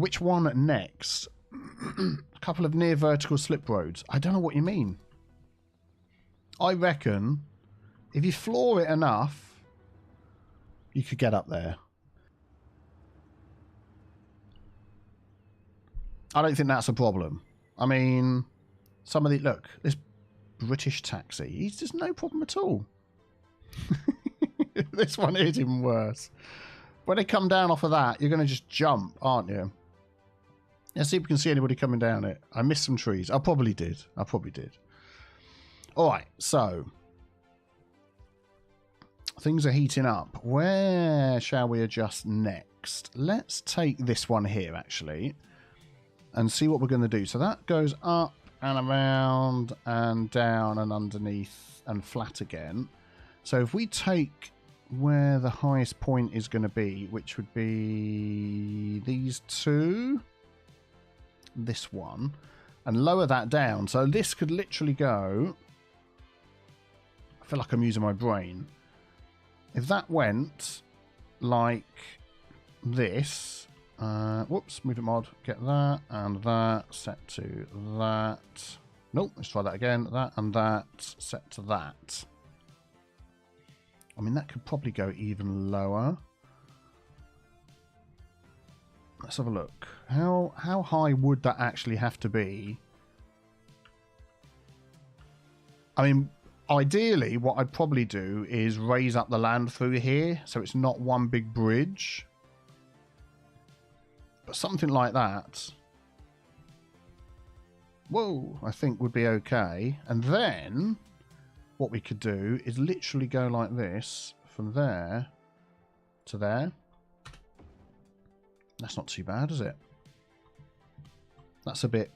which one next? A couple of near vertical slip roads. I don't know what you mean. I reckon if you floor it enough, you could get up there. I don't think that's a problem. I mean, some of the... Look, this British taxi, it's just no problem at all. This one is even worse. When they come down off of that, you're going to just jump, aren't you? Let's see if we can see anybody coming down it. I missed some trees. I probably did. All right, so things are heating up. Where shall we adjust next? Let's take this one here, actually, and see what we're going to do. So that goes up and around and down and underneath and flat again. So if we take where the highest point is going to be, which would be these two, this one, and lower that down. So this could literally go... I feel like I'm using my brain. If that went like this... whoops, move it mod. Get that and that. Set to that. Nope, let's try that again. That and that. Set to that. I mean, that could probably go even lower. Let's have a look. How high would that actually have to be? I mean, ideally, what I'd probably do is raise up the land through here so it's not one big bridge. But something like that, whoa, I think would be okay. And then what we could do is literally go like this from there to there. That's not too bad, is it? That's a bit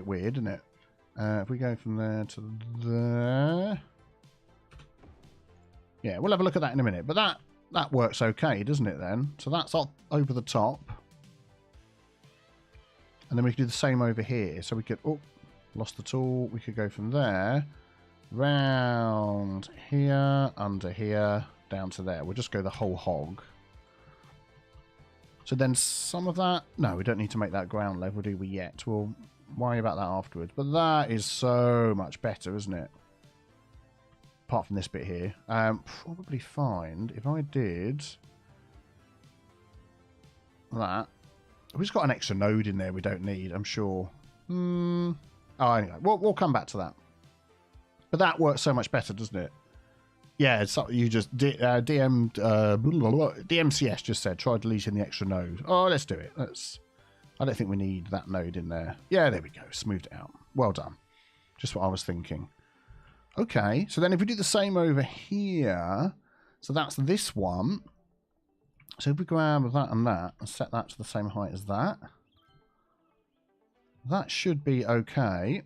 weird, isn't it? If we go from there to there, yeah, we'll have a look at that in a minute. But that works okay, doesn't it then? So that's up over the top. And then we can do the same over here. So we could, oh, lost the tool. We could go from there, round here, under here, down to there. We'll just go the whole hog. So then some of that, no, we don't need to make that ground level, do we yet? We'll worry about that afterwards. But that is so much better, isn't it? Apart from this bit here. Probably find if I did that. We've just got an extra node in there we don't need, I'm sure. Oh, anyway, we'll come back to that. But that works so much better, doesn't it? Yeah, so you just DMCS just said try deleting the extra node. Oh, let's do it. I don't think we need that node in there. Yeah, there we go. Smoothed it out. Well done. Just what I was thinking. Okay, so then if we do the same over here, so that's this one. So if we grab that and set that to the same height as that, that should be okay.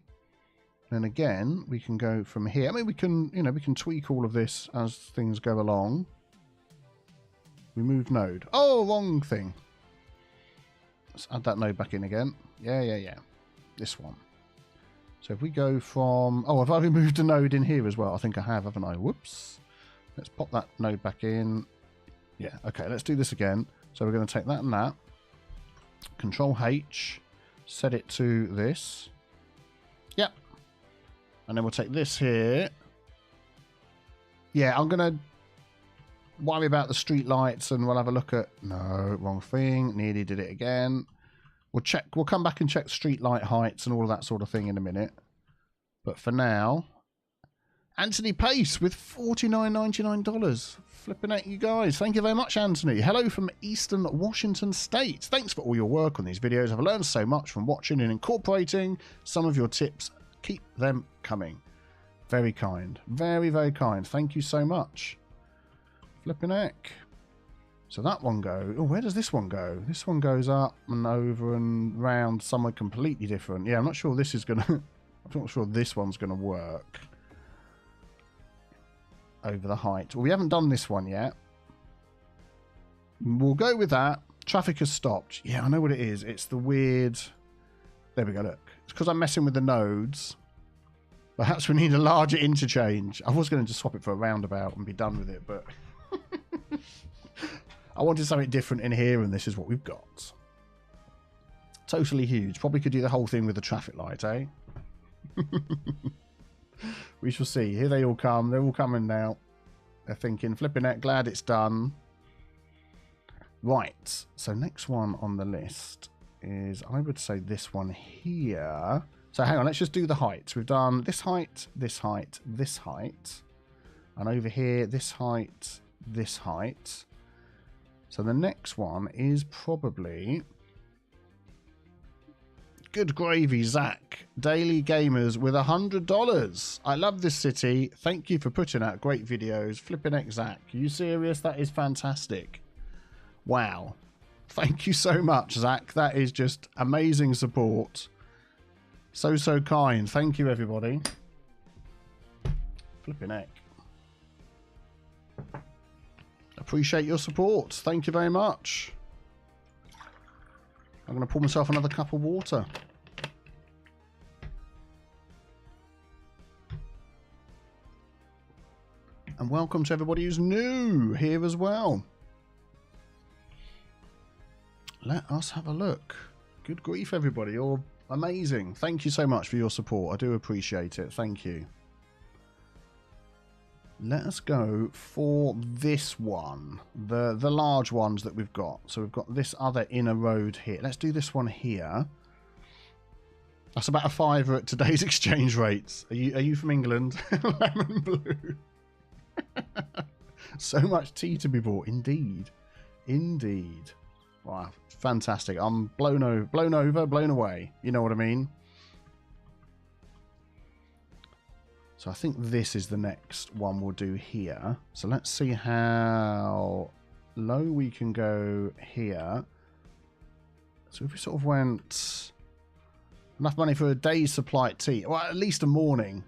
And again, we can go from here. I mean, we can, we can tweak all of this as things go along. Remove node. Oh, wrong thing. Let's add that node back in again. Yeah. This one. So if we go from... Oh, have I removed a node in here as well? I think I have, haven't I? Whoops. Let's pop that node back in. Yeah, okay, let's do this again. So we're going to take that and that. Control H. Set it to this. Yep. And then we'll take this here. Yeah, I'm going to worry about the street lights and we'll have a look at... No, wrong thing. Nearly did it again. We'll come back and check street light heights and all of that sort of thing in a minute. But for now, Anthony Pace with $49.99. Flipping at you guys. Thank you very much, Anthony. Hello from Eastern Washington State. Thanks for all your work on these videos. I've learned so much from watching and incorporating some of your tips. Keep them coming. Very kind. Very, very kind. Thank you so much. Flipping heck. So that one goes... Oh, where does this one go? This one goes up and over and round somewhere completely different. Yeah, I'm not sure this is going to... I'm not sure this one's going to work. Over the height. Well, we haven't done this one yet. We'll go with that. Traffic has stopped. Yeah, I know what it is. It's the weird... There we go, look. It's because I'm messing with the nodes. Perhaps we need a larger interchange. I was going to just swap it for a roundabout and be done with it, but... I wanted something different in here, and this is what we've got. Totally huge. Probably could do the whole thing with the traffic light, eh? We shall see. Here they all come. They're all coming now. They're thinking, flipping it, glad it's done. Right. So next one on the list is, I would say this one here. So hang on, let's just do the heights. We've done this height, this height, this height. And over here, this height, this height. So the next one is probably... Good gravy, Zach. Daily Gamers with $100. I love this city. Thank you for putting out great videos. Flipping heck, Zach. Are you serious? That is fantastic. Wow. Thank you so much, Zach. That is just amazing support. So, so kind. Thank you, everybody. Flipping heck. Appreciate your support. Thank you very much. I'm going to pour myself another cup of water. And welcome to everybody who's new here as well. Let us have a look. Good grief, everybody. You're amazing. Thank you so much for your support. I do appreciate it. Thank you. Let us go for this one, the large ones that we've got. So we've got this other inner road here. Let's do this one here. That's about a £5 at today's exchange rates. Are you from England? Lemon blue. So much tea to be bought, indeed, indeed. Wow, fantastic! I'm blown over, blown away. You know what I mean? So I think this is the next one we'll do here. So let's see how low we can go here. So if we sort of went enough money for a day's supply of tea, well, at least a morning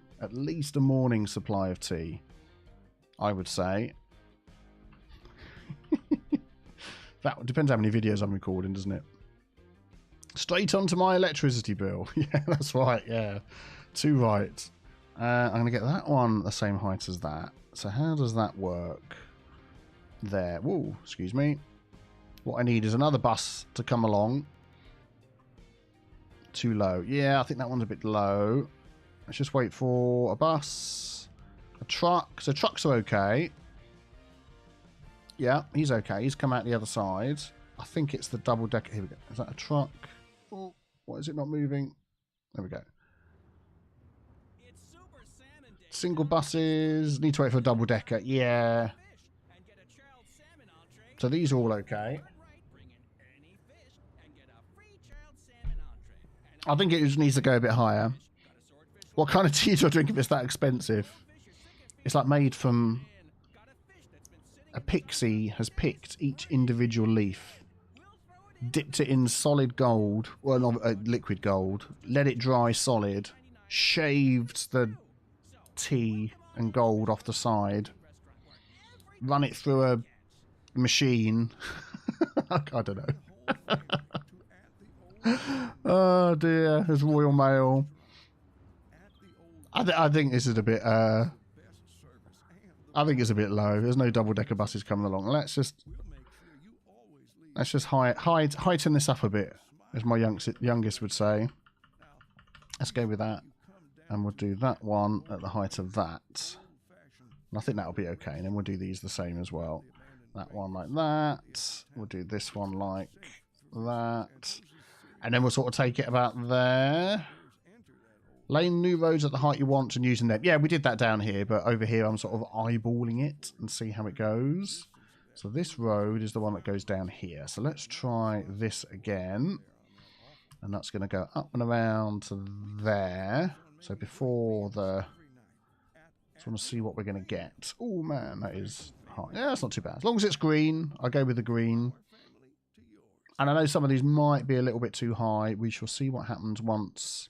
supply of tea, I would say. That depends how many videos I'm recording, doesn't it? Straight onto my electricity bill. Yeah, that's right. Yeah, too right. I'm going to get that one the same height as that. So how does that work? There. Whoa, excuse me. What I need is another bus to come along. Too low. Yeah, I think that one's a bit low. Let's just wait for a bus. A truck. So trucks are okay. Yeah, he's okay. He's come out the other side. I think it's the double decker. Here we go. Is that a truck? Oh, why is it not moving? There we go. Single buses. Need to wait for a double decker. Yeah. So these are all okay. I think it just needs to go a bit higher. What kind of tea do I drink if it's that expensive? It's like made from... A pixie has picked each individual leaf, dipped it in solid gold, well, not liquid gold, let it dry solid, shaved the tea and gold off the side, run it through a machine. I don't know. Oh dear, there's Royal Mail. I think this is a bit. I think it's a bit low. There's no double-decker buses coming along. Let's just heighten this up a bit, as my youngest would say. Let's go with that, and we'll do that one at the height of that. And I think that'll be okay. And then we'll do these the same as well. That one like that. We'll do this one like that, and then we'll sort of take it about there. Laying new roads at the height you want and using them. Yeah, we did that down here, but over here I'm sort of eyeballing it and see how it goes. So this road is the one that goes down here. So let's try this again. And that's going to go up and around to there. So before the... Just want to see what we're going to get. Oh man, that is high. Yeah, that's not too bad. As long as it's green, I'll go with the green. And I know some of these might be a little bit too high. We shall see what happens once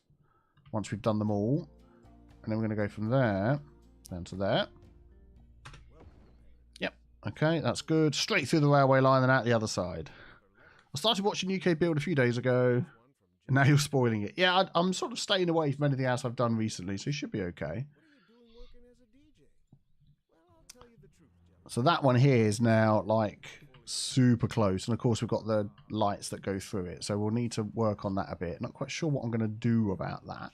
we've done them all. And then we're going to go from there down to there. Yep. Okay, that's good. Straight through the railway line and out the other side. I started watching UK Build a few days ago. And now you're spoiling it. Yeah, I'm sort of staying away from anything else I've done recently, so it should be okay. So that one here is now like super close. And of course we've got the lights that go through it. So we'll need to work on that a bit. Not quite sure what I'm going to do about that.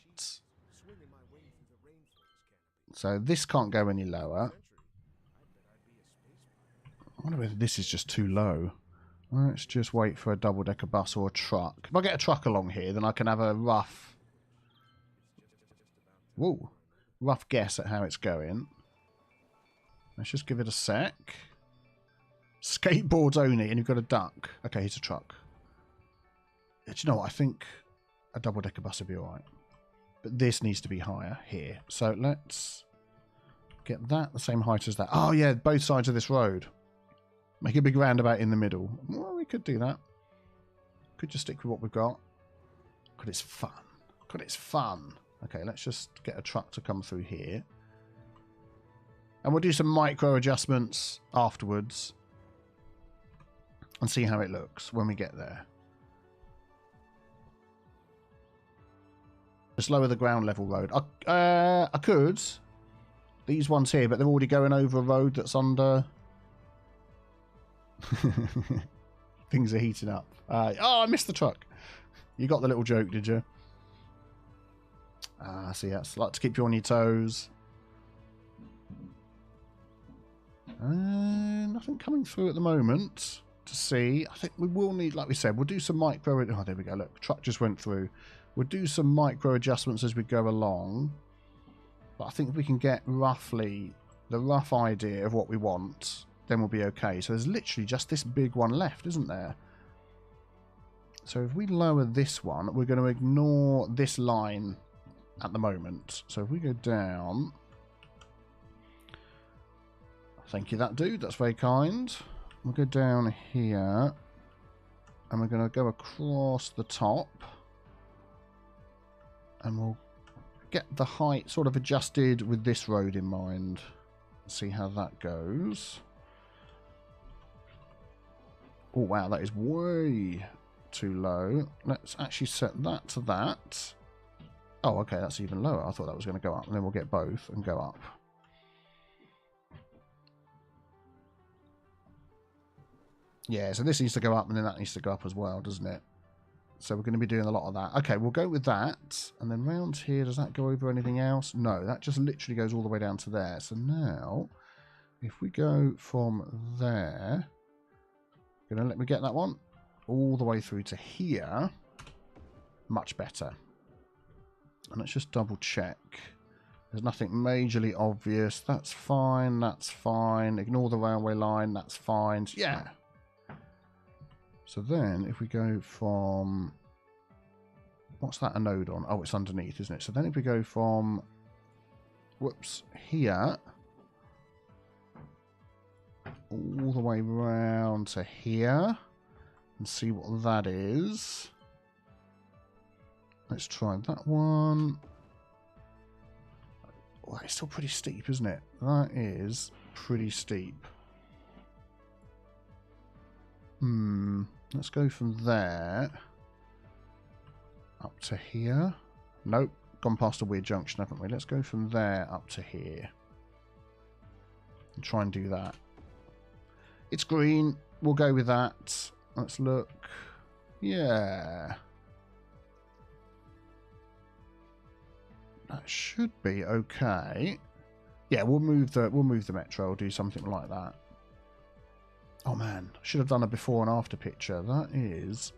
So this can't go any lower. I wonder whether this is just too low. Let's just wait for a double-decker bus or a truck. If I get a truck along here, then I can have a rough guess at how it's going. Let's just give it a sec. Skateboards only, and you've got a duck. Okay, here's a truck. Do you know what? I think a double-decker bus would be alright. But this needs to be higher here. So let's get that the same height as that. Oh yeah, both sides of this road. Make a big roundabout in the middle. Well, we could do that. Could just stick with what we've got. God, it's fun. God, it's fun. Okay, let's just get a truck to come through here. And we'll do some micro adjustments afterwards. And see how it looks when we get there. Just lower the ground level road. I could. These ones here, but they're already going over a road that's under... Things are heating up. Oh, I missed the truck. You got the little joke, did you? See, that's like to keep you on your toes. Nothing coming through at the moment to see. I think we will need, like we said, we'll do some micro... Oh, there we go. Look, truck just went through. We'll do some micro adjustments as we go along. But I think if we can get roughly the rough idea of what we want, then we'll be okay. So there's literally just this big one left, isn't there? So if we lower this one, we're going to ignore this line at the moment. So if we go down... Thank you, that dude. That's very kind. We'll go down here. And we're going to go across the top. And we'll get the height sort of adjusted with this road in mind. See how that goes. Oh, wow, that is way too low. Let's actually set that to that. Oh, okay, that's even lower. I thought that was going to go up. And then we'll get both and go up. Yeah, so this needs to go up and then that needs to go up as well, doesn't it? So we're going to be doing a lot of that. Okay, we'll go with that. And then round here, does that go over anything else? No, that just literally goes all the way down to there. So now, if we go from there... Going to let me get that one all the way through to here. Much better. And let's just double check. There's nothing majorly obvious. That's fine. That's fine. Ignore the railway line. That's fine. Yeah. So then if we go from... What's that a node on? Oh, it's underneath, isn't it? So then if we go from... Whoops. Here... all the way round to here and see what that is. Let's try that one. Oh, it's still pretty steep, isn't it? That is pretty steep. Let's go from there up to here. Nope, gone past a weird junction, haven't we? Let's go from there up to here. And try and do that. It's green. We'll go with that. Let's look. Yeah. That should be okay. Yeah, we'll move the metro. We'll do something like that. Oh man, should have done a before and after picture. That is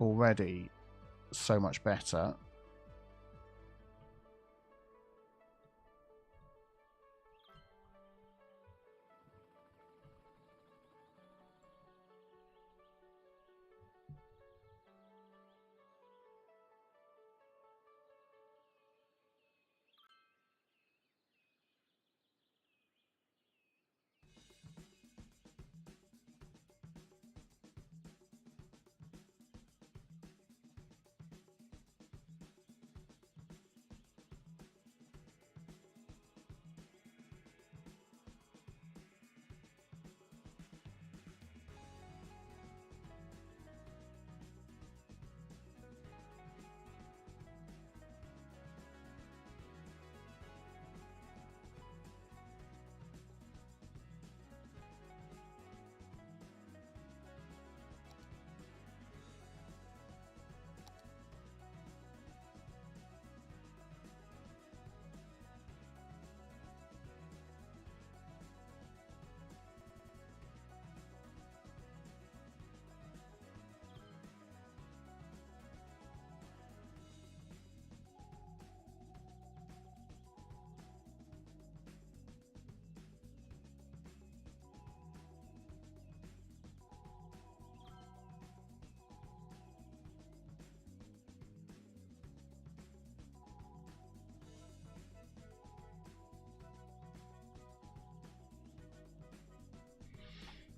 already so much better.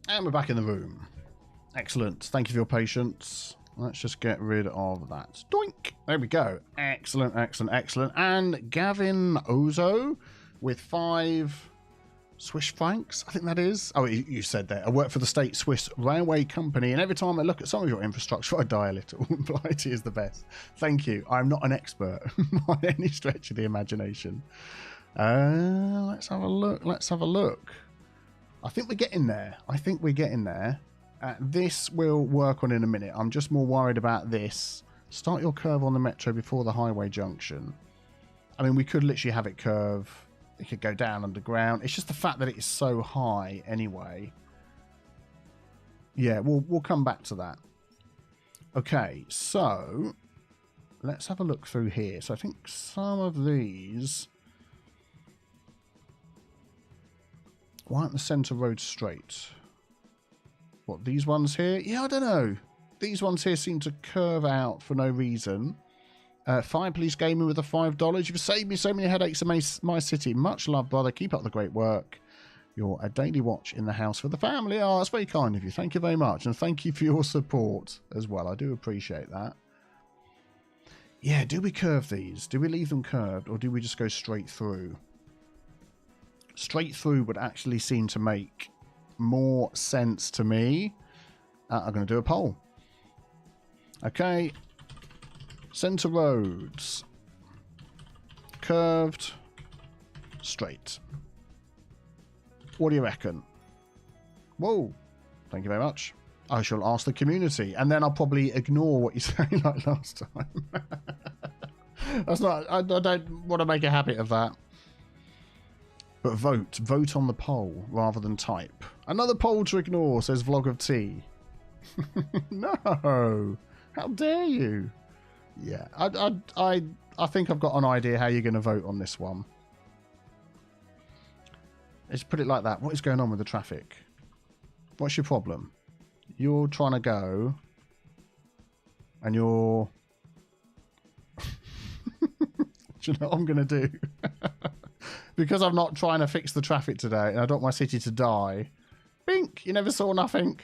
And we're back in the room. Excellent. Thank you for your patience. Let's just get rid of that. Doink! There we go. Excellent, excellent, excellent. And Gavin Ozo with 5 Swiss francs, I think that is. Oh, you said that. I work for the State Swiss Railway Company, and every time I look at some of your infrastructure, I die a little. Blightea is the best. Thank you. I'm not an expert by any stretch of the imagination. Let's have a look. Let's have a look. I think we're getting there. I think we're getting there. This we'll work on in a minute. I'm just more worried about this. Start your curve on the metro before the highway junction. I mean, we could literally have it curve. It could go down underground. It's just the fact that it is so high anyway. Yeah, we'll come back to that. Okay, so let's have a look through here. So I think some of these... Why aren't the centre road straight? What, these ones here? Yeah, I don't know. These ones here seem to curve out for no reason. Fire Police Gaming with the $5. You've saved me so many headaches in my city. Much love, brother. Keep up the great work. You're a daily watch in the house for the family. Oh, that's very kind of you. Thank you very much. And thank you for your support as well. I do appreciate that. Yeah, do we curve these? Do we leave them curved or do we just go straight through? Straight through would actually seem to make more sense to me. I'm going to do a poll. Okay. Centre roads. Curved. Straight. What do you reckon? Whoa. Thank you very much. I shall ask the community. And then I'll probably ignore what you say like last time. That's not... I don't want to make a habit of that. But vote. Vote on the poll rather than type. Another poll to ignore, says Vlog of Tea. No. How dare you? Yeah. I think I've got an idea how you're going to vote on this one. Let's put it like that. What is going on with the traffic? What's your problem? You're trying to go and you're... Do you know what I'm going to do? Because I'm not trying to fix the traffic today and I don't want my city to die. Bink! You never saw nothing.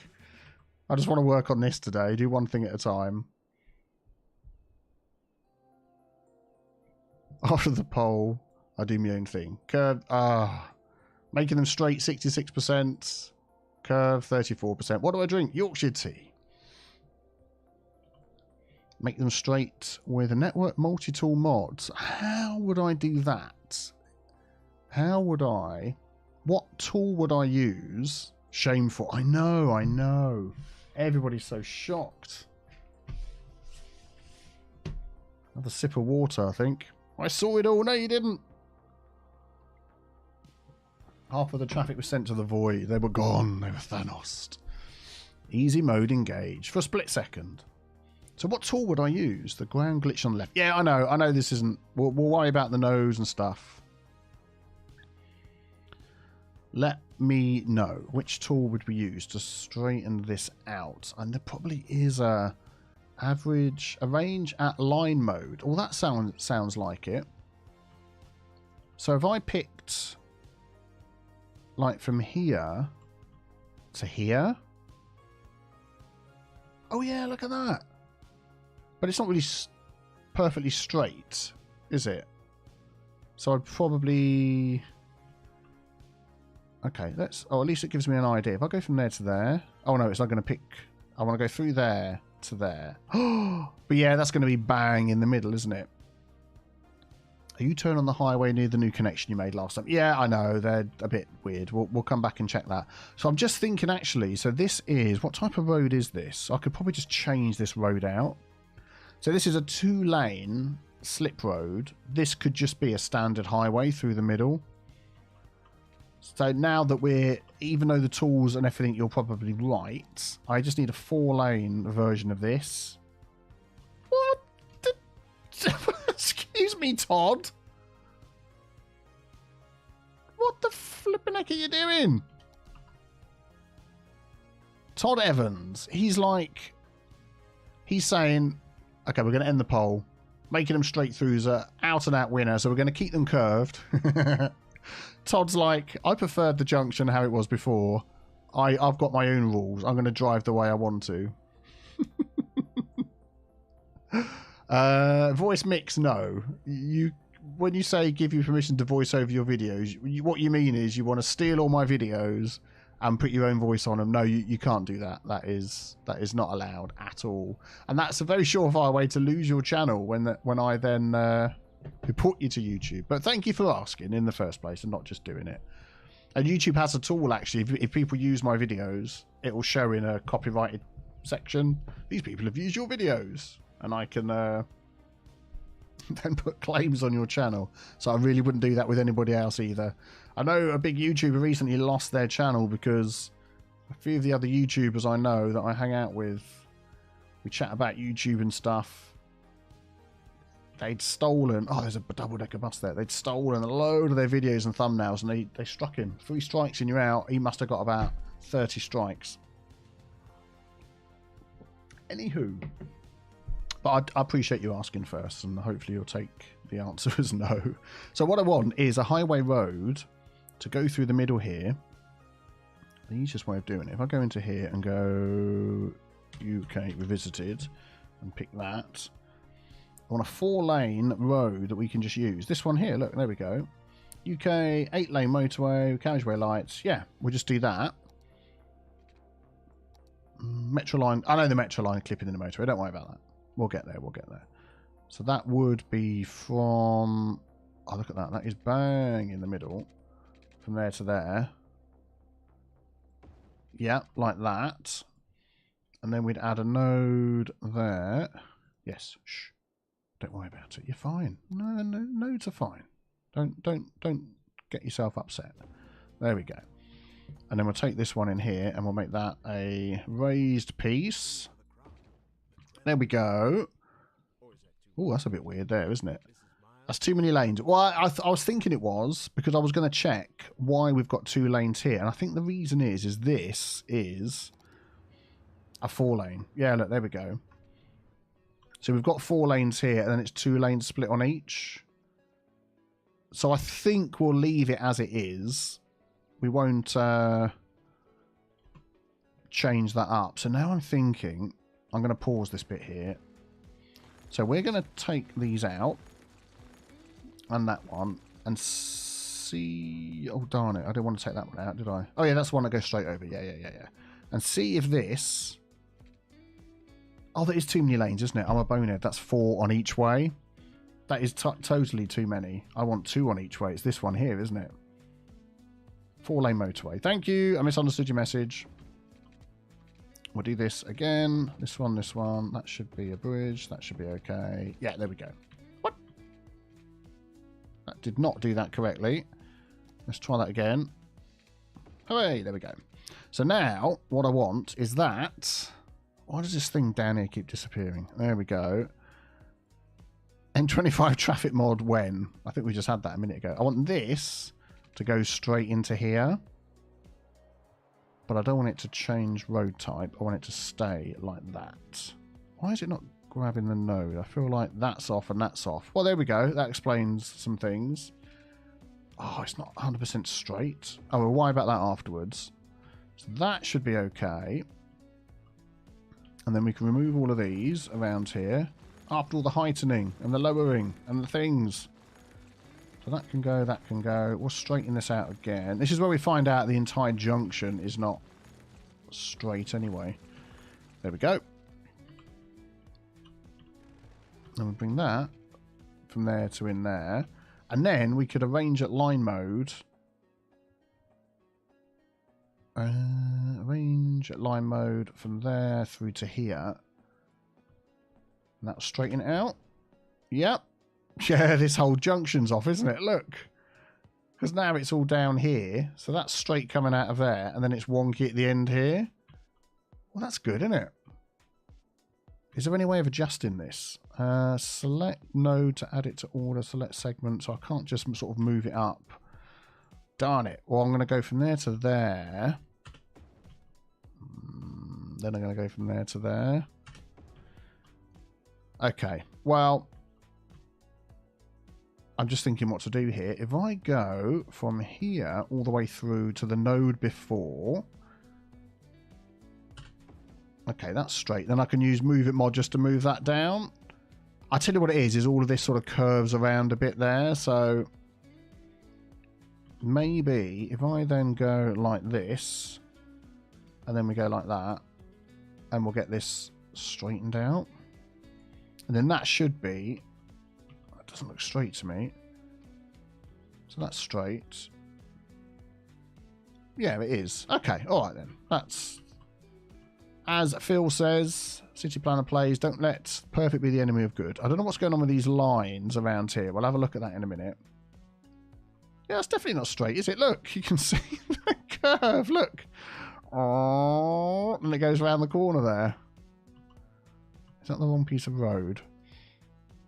I just want to work on this today. Do one thing at a time. After the poll, I do my own thing. Curve. Making them straight 66%. Curve 34%. What do I drink? Yorkshire tea. Make them straight with a network multi-tool mods. How would I do that? How would I... What tool would I use? Shameful. I know, I know. Everybody's so shocked. Another sip of water, I think. I saw it all. No, you didn't. Half of the traffic was sent to the void. They were gone. They were Thanos. Easy mode engage for a split second. So what tool would I use? The ground glitch on the left. Yeah, I know. I know this isn't... We'll worry about the nose and stuff. Let me know. Which tool would we use to straighten this out? And there probably is a average... Arrange at line mode. Oh, that sounds like it. So if I picked... Like from here to here. Oh yeah, look at that. But it's not really perfectly straight, is it? So I'd probably... Okay, let's... Oh, at least it gives me an idea. If I go from there to there... Oh, no, it's not going to pick... I want to go through there to there. But yeah, that's going to be bang in the middle, isn't it? Are you turn on the highway near the new connection you made last time? Yeah, I know. They're a bit weird. We'll come back and check that. So I'm just thinking, actually, so this is... What type of road is this? I could probably just change this road out. So this is a 2-lane slip road. This could just be a standard highway through the middle. So now that we're... Even though the tools and everything, you're probably right. I just need a 4-lane version of this. What? Excuse me, Todd. What the flipping heck are you doing? Todd Evans. He's like... He's saying... Okay, we're going to end the poll. Making them straight throughs are out-and-out winner, so we're going to keep them curved. Todd's like, I preferred the junction how it was before. I've got my own rules. I'm going to drive the way I want to. Voice mix, no. When you say give you permission to voice over your videos, what you mean is you want to steal all my videos and put your own voice on them. No, you can't do that. That is not allowed at all. And that's a very surefire way to lose your channel when I then report you to YouTube. But thank you for asking in the first place and not just doing it. And YouTube has a tool, actually. If people use my videos, it will show in a copyrighted section. These people have used your videos. And I can then put claims on your channel. So I really wouldn't do that with anybody else either. I know a big YouTuber recently lost their channel because a few of the other YouTubers I know that I hang out with, we chat about YouTube and stuff. They'd stolen... Oh, there's a double-decker bus there. They'd stolen a load of their videos and thumbnails, and they struck him. 3 strikes and you're out. He must have got about 30 strikes. Anywho... But I appreciate you asking first, and hopefully you'll take the answer as no. So what I want is a highway road to go through the middle here. The easiest way of doing it, if I go into here and go UK Revisited and pick that, I want a 4-lane road that we can just use. This one here, look, there we go. UK 8-lane motorway, carriageway lights. Yeah, we'll just do that. Metro line. I know the Metro line clipping in the motorway. Don't worry about that. We'll get there, we'll get there. So that would be from... Oh, look at that. That is bang in the middle. From there to there. Yeah, like that. And then we'd add a node there. Yes, shh. Don't worry about it. You're fine. No, nodes are fine. Don't get yourself upset. There we go. And then we'll take this one in here and we'll make that a raised piece. There we go. Oh, that's a bit weird there, isn't it? That's too many lanes. Well, I was thinking it was because I was going to check why we've got 2 lanes here. And I think the reason is this is a 4-lane. Yeah, look, there we go. So we've got 4 lanes here and then it's 2 lanes split on each. So I think we'll leave it as it is. We won't change that up. So now I'm thinking... I'm going to pause this bit here. So we're going to take these out. And that one. And see... Oh, darn it. I didn't want to take that one out, did I? Oh, yeah, that's the one that goes straight over. Yeah. And see if this Oh, that is too many lanes, isn't it? I'm a bonehead. That's 4 on each way. That is totally too many. I want 2 on each way. It's this one here, isn't it? 4-lane motorway. Thank you. I misunderstood your message. We'll do this again. This one, this one. That should be a bridge. That should be okay. Yeah, there we go. What? That did not do that correctly. Let's try that again. Hooray, there we go. So now, what I want is that... Why does this thing down here keep disappearing? There we go. N25 traffic mod when? I think we just had that a minute ago. I want this to go straight into here. But I don't want it to change road type. I want it to stay like that. Why is it not grabbing the node? I feel like that's off and that's off. Well, there we go. That explains some things. Oh, it's not 100% straight. Oh, we'll worry about that afterwards. So that should be okay. And then we can remove all of these around here. After all the heightening and the lowering and the things. So that can go, that can go. We'll straighten this out again. This is where we find out the entire junction is not straight anyway. There we go. And we bring that from there to in there. And then we could arrange at line mode. Arrange at line mode from there through to here. And that'll straighten it out. Yep. Yeah, this whole junction's off, isn't it? Look. Because now it's all down here. So that's straight coming out of there. And then it's wonky at the end here. Well, that's good, isn't it? Is there any way of adjusting this? Select node to add it to order. Select segment. So I can't just sort of move it up. Darn it. Well, I'm going to go from there to there. Then I'm going to go from there to there. Okay. Well, I'm just thinking what to do here. If I go from here all the way through to the node before. Okay, that's straight. Then I can use Move It mod just to move that down. I tell you what it is all of this sort of curves around a bit there. So maybe if I then go like this, and then we go like that, and we'll get this straightened out. And then that should be, it doesn't look straight to me. So that's straight. Yeah, it is. Okay, all right then. That's, as Phil says, City Planner plays, don't let perfect be the enemy of good. I don't know what's going on with these lines around here. We'll have a look at that in a minute. Yeah, it's definitely not straight, is it? Look, you can see the curve. Look. Oh, and it goes around the corner there. Is that the wrong piece of road?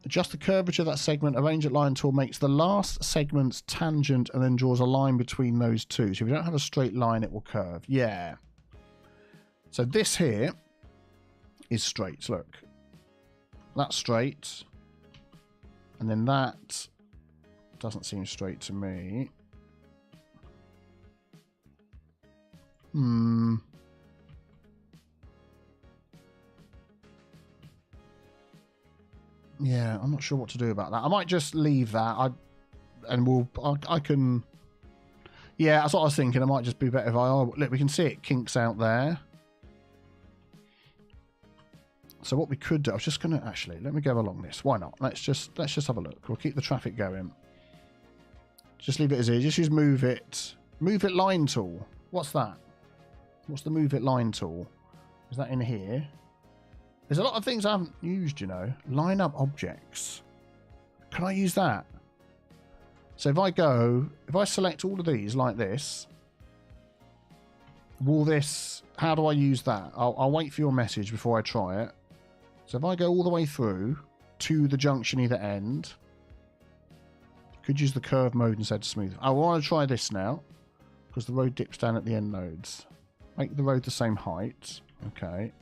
Adjust the curvature of that segment. Arrange at line tool makes the last segment's tangent and then draws a line between those two. So if you don't have a straight line, it will curve. Yeah. So this here is straight. Look. That's straight. And then that doesn't seem straight to me. Yeah, I'm not sure what to do about that. I might just leave that. I can. Yeah, that's what I was thinking. I might just be better if I. Oh, look, we can see it kinks out there. So what we could do, I was just going to actually let me go along this. Why not? Let's just have a look. We'll keep the traffic going. Just leave it as is. Just use move it line tool. What's that? What's the move it line tool? Is that in here? There's a lot of things I haven't used, you know. Line up objects. Can I use that? So if I select all of these like this, will this, how do I use that? I'll wait for your message before I try it. So if I go all the way through to the junction either end, could use the curve mode instead of smooth. I want to try this now because the road dips down at the end nodes. Make the road the same height. Okay.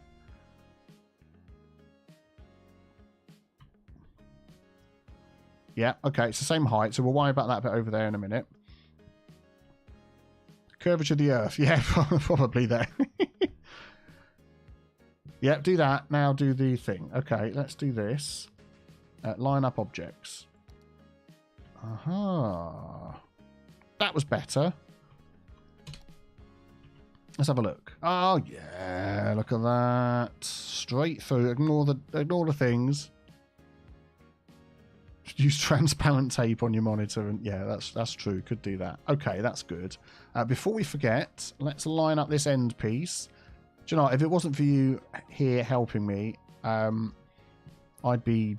Yeah, okay, it's the same height, so we'll worry about that bit over there in a minute. Curvature of the earth. Yeah, probably there. Yeah, do that. Now do the thing. Okay, let's do this. Line up objects. Aha. That was better. Let's have a look. Oh, yeah. Look at that. Straight through. Ignore the things. Use transparent tape on your monitor. And yeah, that's true. Could do that. Okay, that's good. Before we forget, let's line up this end piece. Do you know what? If it wasn't for you here helping me, I'd be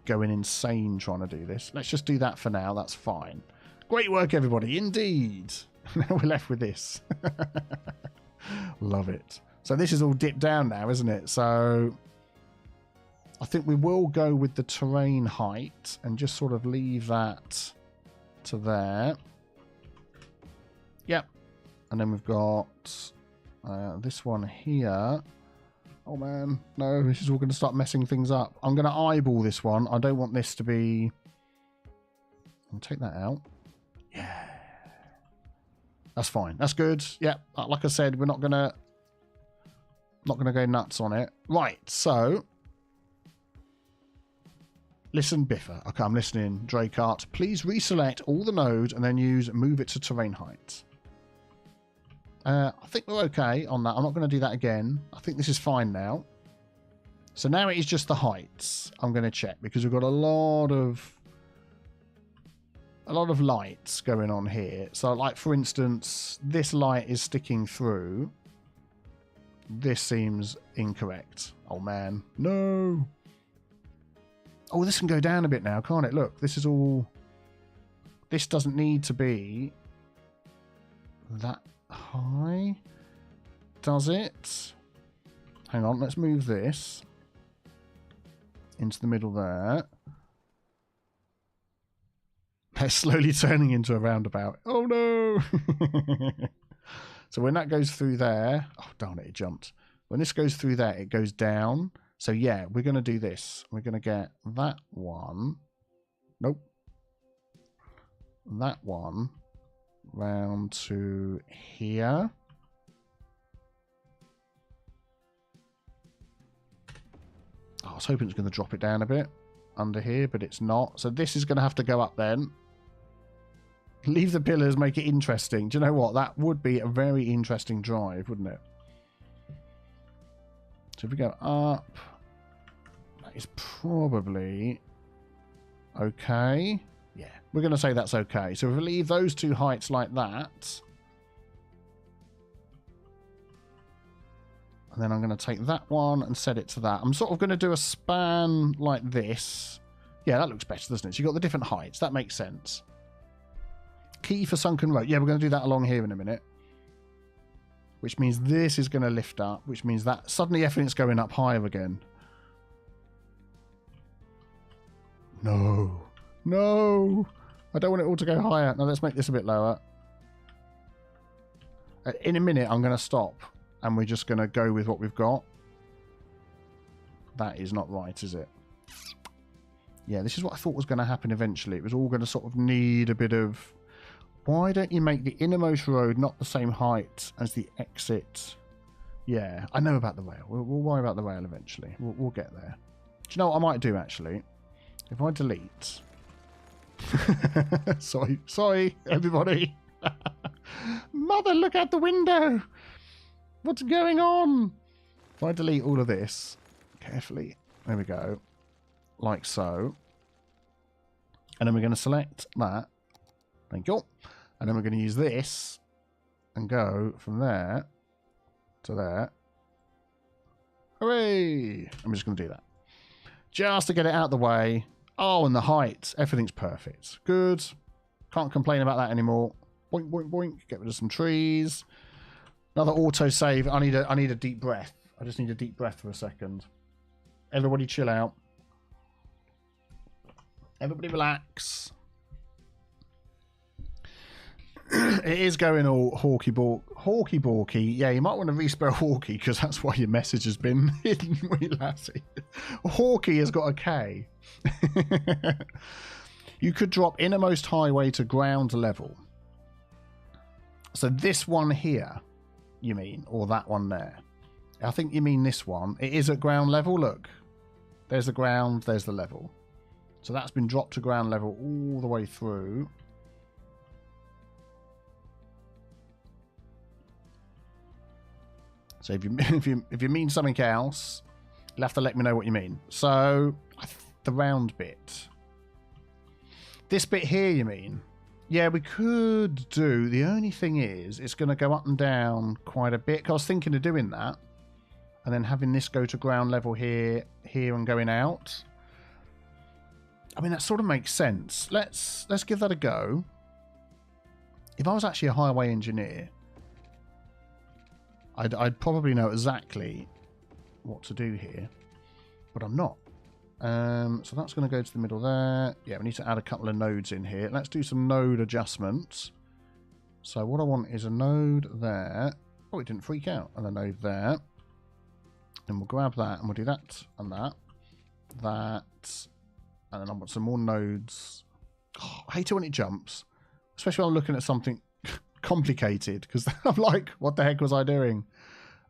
going insane trying to do this. Let's just do that for now. That's fine. Great work, everybody. Indeed. Now we're left with this. Love it. So this is all dipped down now, isn't it? So I think we will go with the terrain height and just sort of leave that to there. Yep. And then we've got this one here. Oh man, no, this is all going to start messing things up. I'm going to eyeball this one. I don't want this to be... I'll take that out. Yeah. That's fine. That's good. Yeah, like I said, we're not gonna go nuts on it. Right, so listen, Biffa. Okay, I'm listening. Dracart, please reselect all the nodes and then use move it to terrain height. I think we're okay on that. I'm not going to do that again. I think this is fine now. So now it is just the heights. I'm going to check because we've got a lot of lights going on here. So like for instance, this light is sticking through. This seems incorrect. Oh man, no. Oh, this can go down a bit now, can't it? Look, this is all... This doesn't need to be that high, does it? Hang on, let's move this into the middle there. They're slowly turning into a roundabout. Oh no! So when that goes through there... Oh, darn it, it jumped. When this goes through there, it goes down. So yeah, we're going to do this. We're going to get that one. Nope. That one round to here. Oh, I was hoping it's going to drop it down a bit under here, but it's not. So this is going to have to go up then. Leave the pillars, make it interesting. Do you know what? That would be a very interesting drive, wouldn't it? So if we go up, that is probably okay. Yeah, we're going to say that's okay. So if we leave those two heights like that, and then I'm going to take that one and set it to that. I'm sort of going to do a span like this. Yeah, that looks better, doesn't it? So you've got the different heights. That makes sense. Key for sunken road. Yeah, we're going to do that along here in a minute. Which means this is going to lift up, which means that suddenly everything's going up higher again. No. No. I don't want it all to go higher. Now let's make this a bit lower. In a minute, I'm going to stop. And we're just going to go with what we've got. That is not right, is it? Yeah, this is what I thought was going to happen eventually. It was all going to sort of need a bit of... Why don't you make the innermost road not the same height as the exit? Yeah, I know about the rail. We'll worry about the rail eventually. We'll get there. Do you know what I might do, actually? If I delete... Sorry, everybody. Mother, look out the window. What's going on? If I delete all of this carefully, there we go, like so, and then we're going to select that. Thank you. And then we're going to use this and go from there to there. Hooray! I'm just going to do that. Just to get it out of the way. Oh, and the height. Everything's perfect. Good. Can't complain about that anymore. Boink, boink, boink. Get rid of some trees. Another autosave. I need a deep breath. I just need a deep breath for a second. Everybody chill out. Everybody relax. It is going all hawky-balky. Yeah, you might want to respell hawky because that's why your message has been hidden, wee lassie. Hawky has got a K. You could drop innermost highway to ground level. So this one here, you mean, or that one there? I think you mean this one. It is at ground level. Look, there's the ground, there's the level. So that's been dropped to ground level all the way through. So if you mean something else, you'll have to let me know what you mean. So the round bit. This bit here, you mean? Yeah, we could do. The only thing is, it's going to go up and down quite a bit. I was thinking of doing that, and then having this go to ground level here, and going out. I mean, that sort of makes sense. Let's give that a go. If I was actually a highway engineer, I'd probably know exactly what to do here, but I'm not. So that's going to go to the middle there. Yeah, we need to add a couple of nodes in here. Let's do some node adjustments. So what I want is a node there. Oh, it didn't freak out. And a node there. Then we'll grab that and we'll do that and that. That. And then I want some more nodes. Oh, I hate it when it jumps. Especially when I'm looking at something complicated. Because I'm like, what the heck was I doing?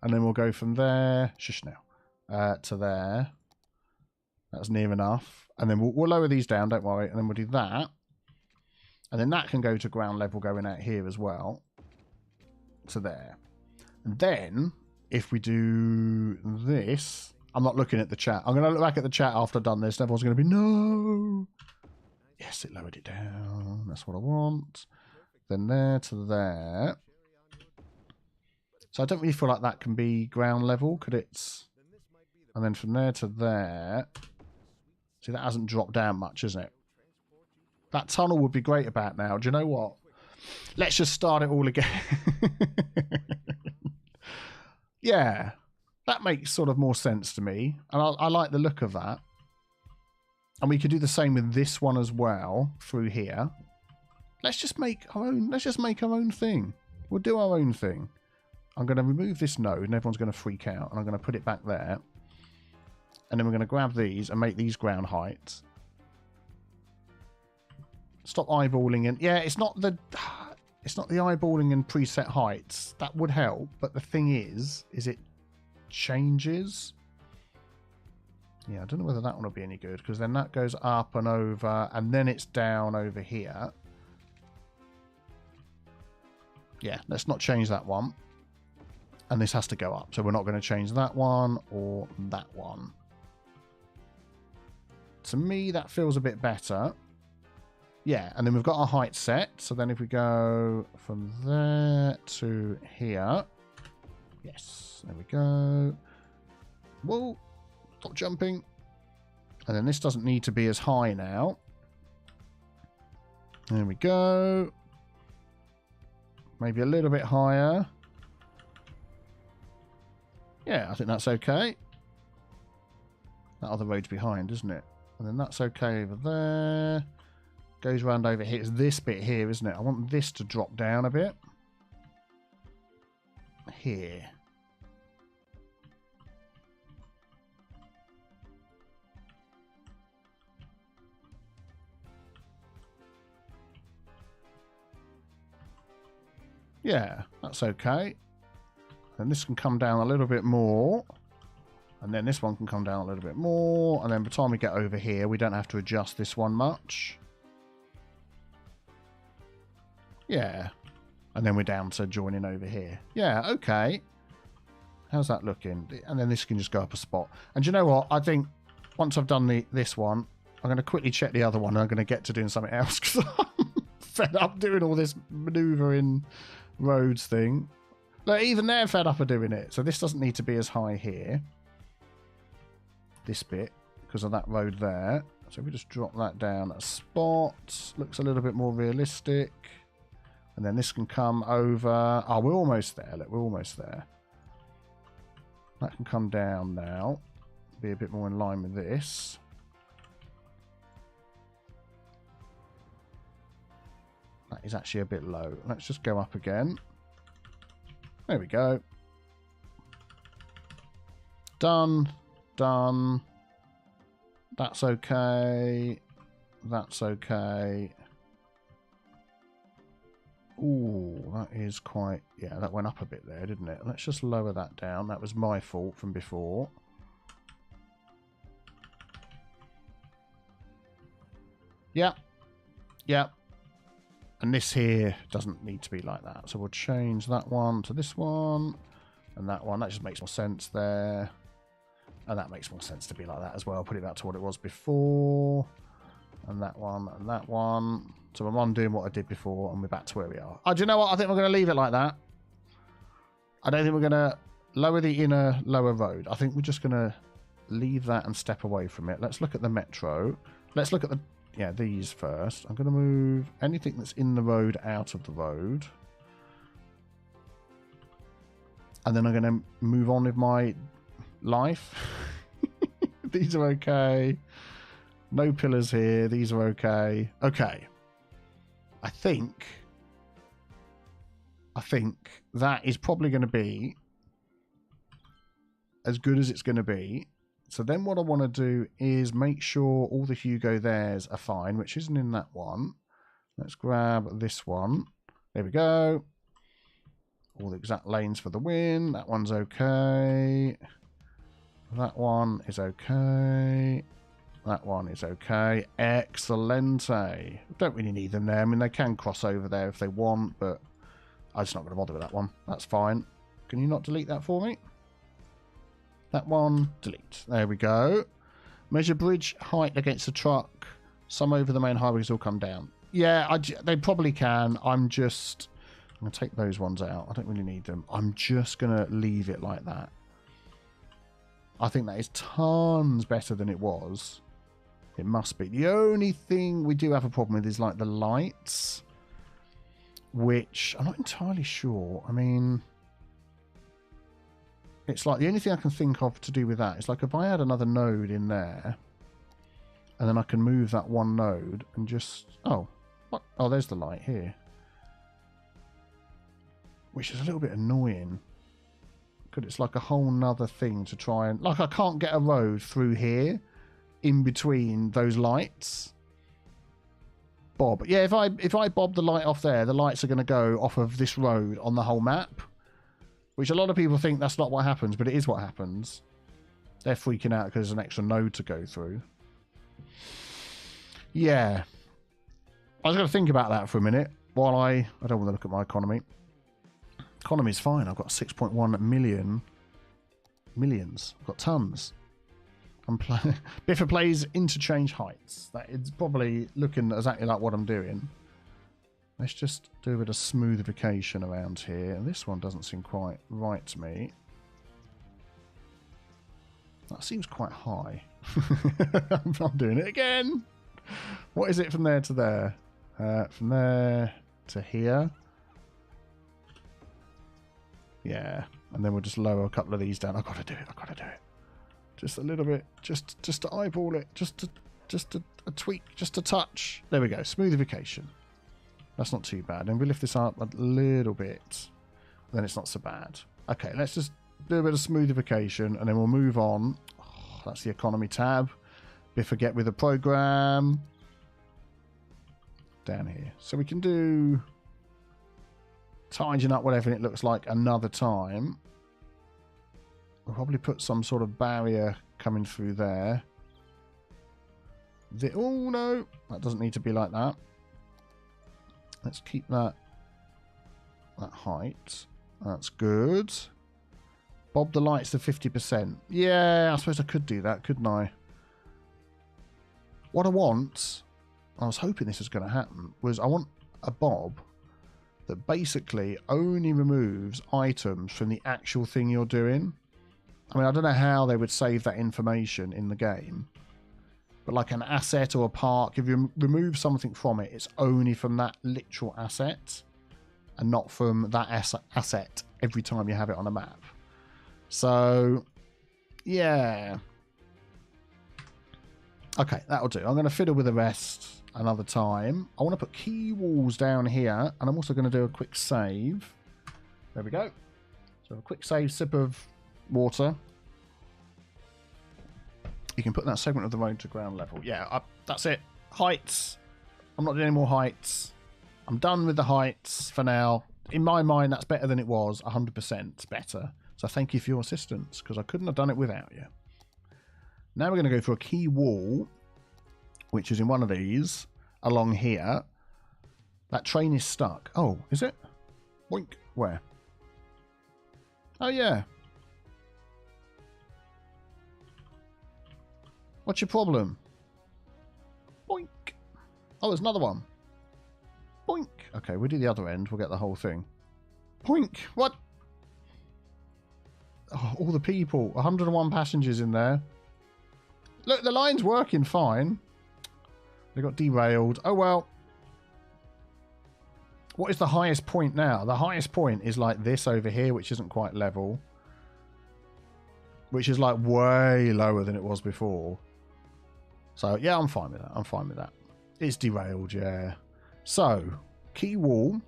And then we'll go from there. Shush now. To there. That's near enough. And then we'll lower these down, don't worry. And then we'll do that. And then that can go to ground level going out here as well. To there. And then, if we do this... I'm not looking at the chat. I'm going to look back at the chat after I've done this. Everyone's going to be, no! Yes, it lowered it down. That's what I want. Then there to there. So I don't really feel like that can be ground level. Could it? And then from there to there... See, that hasn't dropped down much, isn't it? That tunnel would be great about now. Do you know what? Let's just start it all again. Yeah. That makes sort of more sense to me. And I like the look of that. And we could do the same with this one as well through here. Let's just make our own thing. We'll do our own thing. I'm going to remove this node and everyone's going to freak out. And I'm going to put it back there. And then we're going to grab these and make these ground heights. Stop eyeballing and yeah, it's not the eyeballing and preset heights. That would help, but the thing is it changes. Yeah, I don't know whether that one will be any good because then that goes up and over and then it's down over here. Yeah, let's not change that one. And this has to go up. So we're not going to change that one or that one. To me, that feels a bit better. Yeah, and then we've got our height set. So then if we go from there to here. Yes, there we go. Whoa, stop jumping. And then this doesn't need to be as high now. There we go. Maybe a little bit higher. Yeah, I think that's okay. That other road's behind, isn't it? And then that's okay over there. Goes around over here. It's this bit here, isn't it? I want this to drop down a bit. Here. Yeah, that's okay. And this can come down a little bit more. And then this one can come down a little bit more. And then by the time we get over here, we don't have to adjust this one much. Yeah. And then we're down to joining over here. Yeah, okay. How's that looking? And then this can just go up a spot. And do you know what? I think once I've done this one, I'm going to quickly check the other one. And I'm going to get to doing something else because I'm fed up doing all this manoeuvring roads thing. Look, even they're fed up of doing it. So this doesn't need to be as high here. This bit, because of that road there. So we just drop that down a spot. Looks a little bit more realistic. And then this can come over. Oh, we're almost there. Look, we're almost there. That can come down now. Be a bit more in line with this. That is actually a bit low. Let's just go up again. There we go. Done. Done. That's okay. That's okay. Ooh, that is quite... Yeah, that went up a bit there, didn't it? Let's just lower that down. That was my fault from before. Yep. Yep. And this here doesn't need to be like that. So we'll change that one to this one. And that one, that just makes more sense there. And that makes more sense to be like that as well. Put it back to what it was before. And that one, and that one. So I'm on doing what I did before, and we're back to where we are. Oh, do you know what? I think we're going to leave it like that. I don't think we're going to lower the inner lower road. I think we're just going to leave that and step away from it. Let's look at the metro. Let's look at the, yeah, these first. I'm going to move anything that's in the road out of the road. And then I'm going to move on with my life. These are okay. No pillars here. These are okay. Okay. I think that is probably going to be as good as it's going to be. So then what I want to do is make sure all the Hugo theirs are fine, which isn't in that one. Let's grab this one. There we go. All the exact lanes for the win. That one's okay. That one is okay. That one is okay. Excelente. Don't really need them there. I mean, they can cross over there if they want, but I'm just not going to bother with that one. That's fine. Can you not delete that for me? That one, delete. There we go. Measure bridge height against the truck. Some over the main highways will come down. Yeah, they probably can. I'm going to take those ones out. I don't really need them. I'm just going to leave it like that. I think that is tons better than it was. It must be. The only thing we do have a problem with is like the lights, which I'm not entirely sure. I mean, it's like the only thing I can think of to do with that is like if I had another node in there and then I can move that one node and just, oh, what? Oh, there's the light here, which is a little bit annoying because it's like a whole nother thing to try and, like, I can't get a road through here in between those lights. Bob. Yeah, if I bob the light off there, the lights are going to go off of this road on the whole map, which a lot of people think that's not what happens, but it is what happens. They're freaking out because there's an extra node to go through. Yeah. I was going to think about that for a minute while I don't want to look at my economy. Economy's fine. I've got 6.1 million. Millions. I've got tons. Biffa plays interchange heights. That is probably looking exactly like what I'm doing. Let's just do a bit of smoothification around here. And this one doesn't seem quite right to me. That seems quite high. I'm doing it again. What is it from there to there? From there to here. Yeah. And then we'll just lower a couple of these down. I've got to do it. I've got to do it. Just a little bit, just to eyeball it, just a tweak, just a touch. There we go, smoothification. That's not too bad. And we lift this up a little bit, then it's not so bad. Okay, let's just do a bit of smoothification, and then we'll move on. Oh, that's the economy tab. Biffa get with the program down here, so we can do tidying up whatever it looks like another time. We'll probably put some sort of barrier coming through there. Oh, no. That doesn't need to be like that. Let's keep that height. That's good. Bob the lights to 50%. Yeah, I suppose I could do that, couldn't I? What I want, I was hoping this was going to happen, was I want a bob that basically only removes items from the actual thing you're doing. I mean, I don't know how they would save that information in the game, but like an asset or a park, if you remove something from it, it's only from that literal asset and not from that asset every time you have it on a map. So, yeah. Okay, that'll do. I'm going to fiddle with the rest another time. I want to put key walls down here, and I'm also going to do a quick save. There we go. So a quick save, sip of water. You can put that segment of the road to ground level. Yeah, that's it. Heights. I'm not doing any more heights. I'm done with the heights for now. In my mind, that's better than it was. 100% better. So thank you for your assistance, because I couldn't have done it without you. Now we're going to go for a key wall, which is in one of these, along here. That train is stuck. Oh, is it? Boink. Where? Oh, yeah. What's your problem? Boink. Oh, there's another one. Boink. Okay, we'll do the other end. We'll get the whole thing. Boink. What? Oh, all the people. 101 passengers in there. Look, the line's working fine. They got derailed. Oh, well. What is the highest point now? The highest point is like this over here, which isn't quite level. Which is like way lower than it was before. So, yeah, I'm fine with that. I'm fine with that. It's derailed, yeah. So, key wall.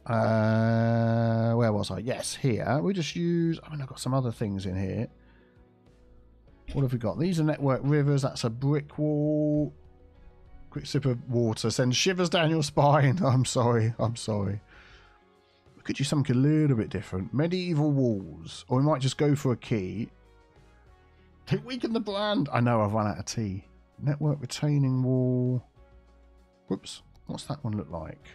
Where was I? Yes, here. We just use... I mean, I've got some other things in here. What have we got? These are network rivers. That's a brick wall. Quick sip of water. Sends shivers down your spine. I'm sorry. I'm sorry. We could do something a little bit different. Medieval walls. Or we might just go for a key. Weaken the brand. I know, I've run out of tea. Network retaining wall. Whoops. What's that one look like?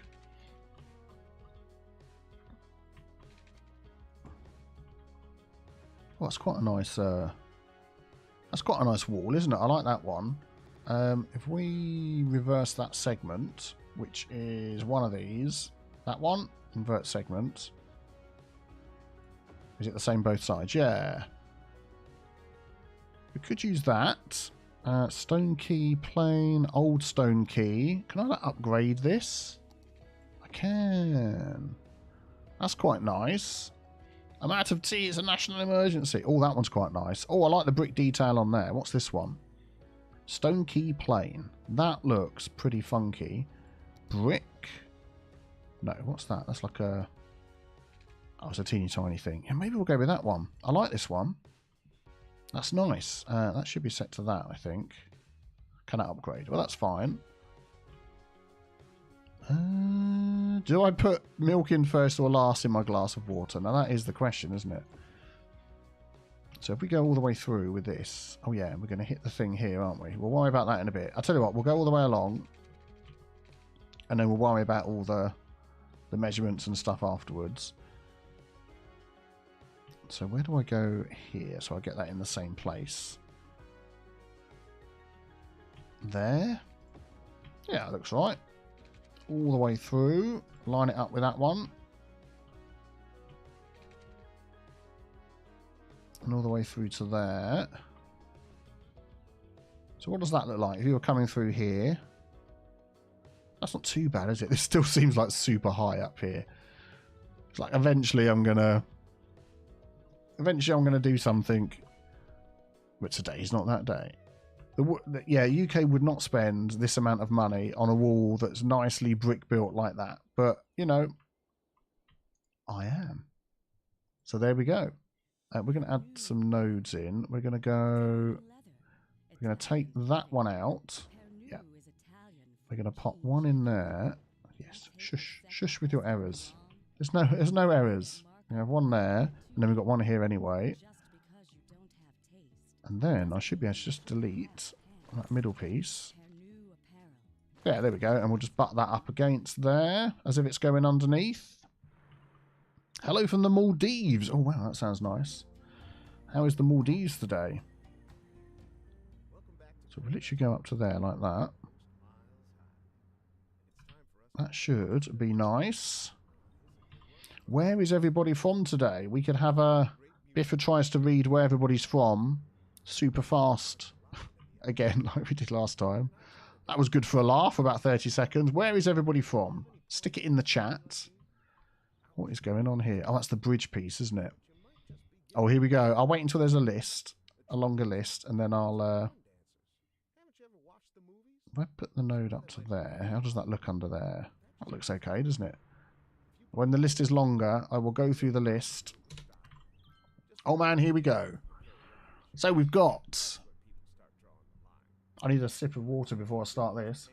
Oh, that's quite a nice... that's quite a nice wall, isn't it? I like that one. If we reverse that segment, which is one of these, that one, invert segment. Is it the same both sides? Yeah. We could use that. Stone key plane, old stone key. Can I like, upgrade this? I can. That's quite nice. I'm out of tea. It's a national emergency. Oh, that one's quite nice. Oh, I like the brick detail on there. What's this one? Stone key plane. That looks pretty funky. Brick. No, what's that? That's like a... Oh, it's a teeny tiny thing. Yeah, maybe we'll go with that one. I like this one. That's nice. That should be set to that, I think. Can I upgrade? Well, that's fine. Do I put milk in first or last in my glass of water? Now, that is the question, isn't it? So if we go all the way through with this... Oh, yeah, we're going to hit the thing here, aren't we? We'll worry about that in a bit. I'll tell you what, we'll go all the way along. And then we'll worry about all the measurements and stuff afterwards. So where do I go here? So I get that in the same place. There. Yeah, that looks right. All the way through. Line it up with that one. And all the way through to there. So what does that look like? If you were coming through here. That's not too bad, is it? This still seems like super high up here. It's like eventually I'm going to do something. But today's not that day. Yeah, UK would not spend this amount of money on a wall that's nicely brick built like that. But, you know, I am. So there we go. We're going to add some nodes in. We're going to take that one out. Yeah. We're going to pop one in there. Yes. Shush. Shush with your errors. There's no errors. We have one there. And then we've got one here anyway. And then I should be able to just delete that middle piece. Yeah, there we go. And we'll just butt that up against there as if it's going underneath. Hello from the Maldives. Oh, wow, that sounds nice. How is the Maldives today? So we'll literally go up to there like that. That should be nice. Where is everybody from today? We could have a... Biffa tries to read where everybody's from. Super fast. Again, like we did last time. That was good for a laugh, about 30 seconds. Where is everybody from? Stick it in the chat. What is going on here? Oh, that's the bridge piece, isn't it? Oh, here we go. I'll wait until there's a list. A longer list. And then I'll... If I put the node up to there, how does that look under there? That looks okay, doesn't it? When the list is longer, I will go through the list. Oh, man, here we go. So we've got... I need a sip of water before I start this.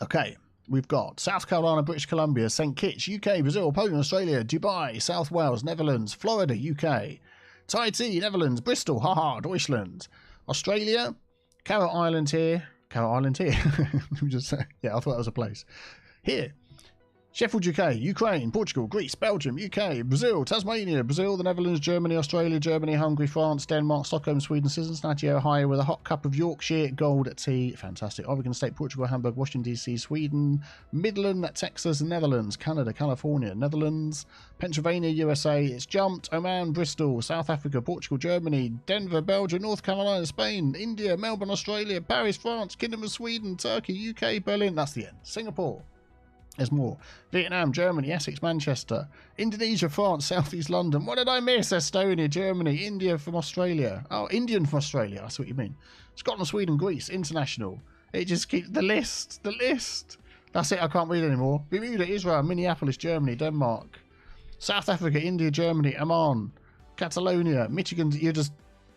Okay, we've got South Carolina, British Columbia, St. Kitts, UK, Brazil, Poland, Australia, Dubai, South Wales, Netherlands, Florida, UK, Tahiti, Netherlands, Bristol, haha, Deutschland, Australia, Carrot Island here. Carrot Island here. Let me just say, yeah, I thought that was a place. Here, Sheffield, UK, Ukraine, Portugal, Greece, Belgium, UK, Brazil, Tasmania, Brazil, the Netherlands, Germany, Australia, Germany, Hungary, France, Denmark, Stockholm, Sweden, Cincinnati, Ohio, with a hot cup of Yorkshire gold tea. Fantastic. Oregon State, Portugal, Hamburg, Washington, D.C., Sweden, Midland, Texas, Netherlands, Canada, California, Netherlands, Pennsylvania, USA. It's jumped. Oman, Bristol, South Africa, Portugal, Germany, Denver, Belgium, North Carolina, Spain, India, Melbourne, Australia, Paris, France, Kingdom of Sweden, Turkey, UK, Berlin. That's the end. Singapore. There's more. Vietnam, Germany, Essex, Manchester, Indonesia, France, Southeast London. What did I miss? Estonia, Germany, India from Australia. Oh, Indian from Australia. That's what you mean. Scotland, Sweden, Greece, international. It just keeps the list. The list. That's it. I can't read anymore. Bermuda, Israel, Minneapolis, Germany, Denmark, South Africa, India, Germany, Amman, Catalonia, Michigan. You're just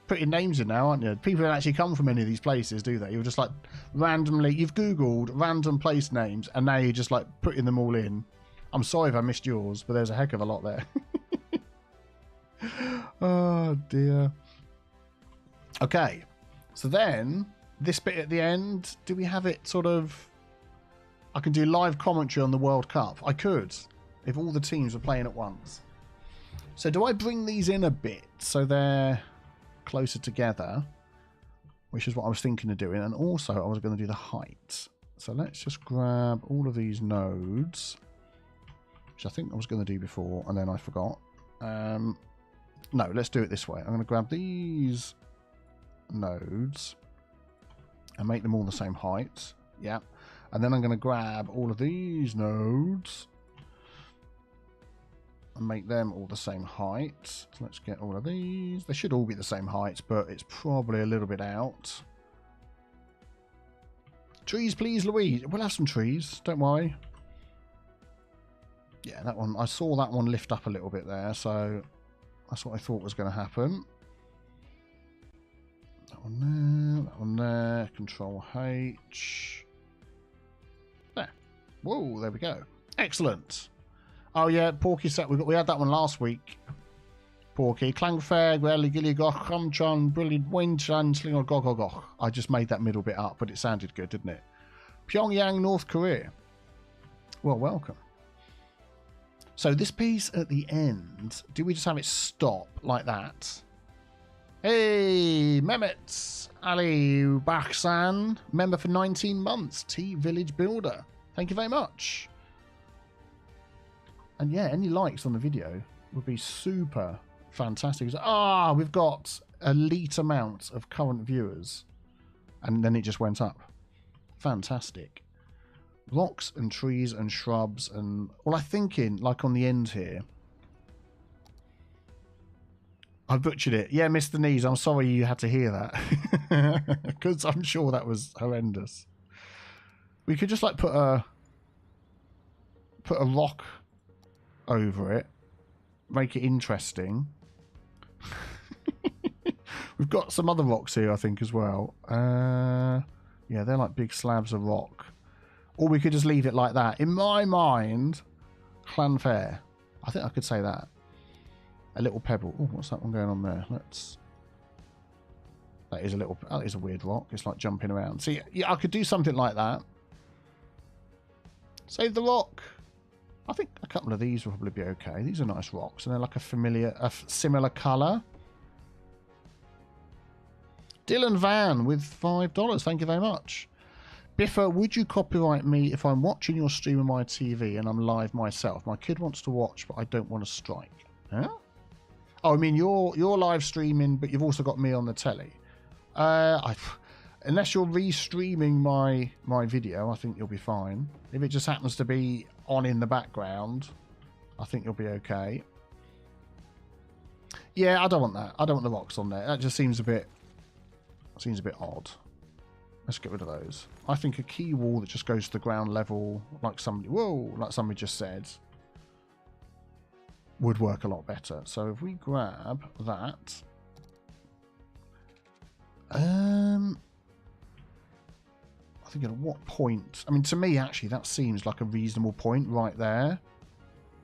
putting names in now, aren't you? People don't actually come from any of these places, do they? You're just like randomly, you've Googled random place names and now you're just like putting them all in. I'm sorry if I missed yours, but there's a heck of a lot there. Oh dear. Okay, so then this bit at the end, do we have it sort of, I can do live commentary on the World Cup. I could, if all the teams were playing at once. So do I bring these in a bit so they're closer together, which is what I was thinking of doing, and also I was going to do the height. So let's just grab all of these nodes, which I think I was going to do before and then I forgot. No, let's do it this way. I'm going to grab these nodes and make them all the same height. Yeah, and then I'm going to grab all of these nodes and make them all the same height. So let's get all of these. They should all be the same height, but it's probably a little bit out. Trees, please, Louise. We'll have some trees. Don't worry. Yeah, that one. I saw that one lift up a little bit there, so that's what I thought was going to happen. That one there. That one there. Control H. There. Whoa, there we go. Excellent. Oh yeah, Porky set. We had that one last week. Porky, Klangfair, Gwelly, Gilly, Goch, Humchon, Brilliant, Winchan, Slinger, Goch. I just made that middle bit up, but it sounded good, didn't it? Pyongyang, North Korea. Well, welcome. So this piece at the end, do we just have it stop like that? Hey, Mehmet Ali Bakhsan, member for 19 months, T Village Builder. Thank you very much. And yeah, any likes on the video would be super fantastic. Ah, we've got elite amounts of current viewers. And then it just went up. Fantastic. Rocks and trees and shrubs and... Well, I'm thinking, like on the end here... I butchered it. Yeah, Mr. Knees, I'm sorry you had to hear that. Because I'm sure that was horrendous. We could just like put a rock over it, make it interesting. We've got some other rocks here, I think, as well. Yeah, they're like big slabs of rock. Or we could just leave it like that. In my mind, Clanfair. I think I could say that. A little pebble. Oh, what's that one going on there? Let's... That is a little... That is a weird rock. It's like jumping around. See, yeah, I could do something like that. Save the rock. I think a couple of these will probably be okay. These are nice rocks, and they're like a similar colour. Dylan Van with $5. Thank you very much. Biffa, would you copyright me if I'm watching your stream on my TV and I'm live myself? My kid wants to watch, but I don't want to strike. Huh? Oh, I mean, you're live streaming, but you've also got me on the telly. Unless you're restreaming my video, I think you'll be fine. If it just happens to be on in the background, I think you'll be okay. Yeah, I don't want that. I don't want the rocks on there. That just seems a bit odd. Let's get rid of those. I think a key wall that just goes to the ground level, like somebody just said, would work a lot better. So if we grab that, I think at what point? I mean, to me, actually, that seems like a reasonable point right there.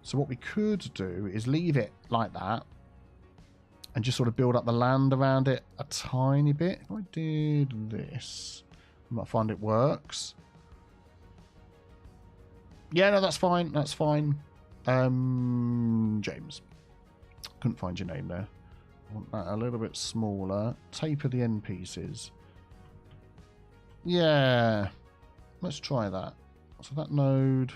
So what we could do is leave it like that and just sort of build up the land around it a tiny bit. If I did this, I might find it works. Yeah, no, that's fine. That's fine. James. Couldn't find your name there. I want that a little bit smaller. Taper the end pieces. Yeah. Let's try that. So that node.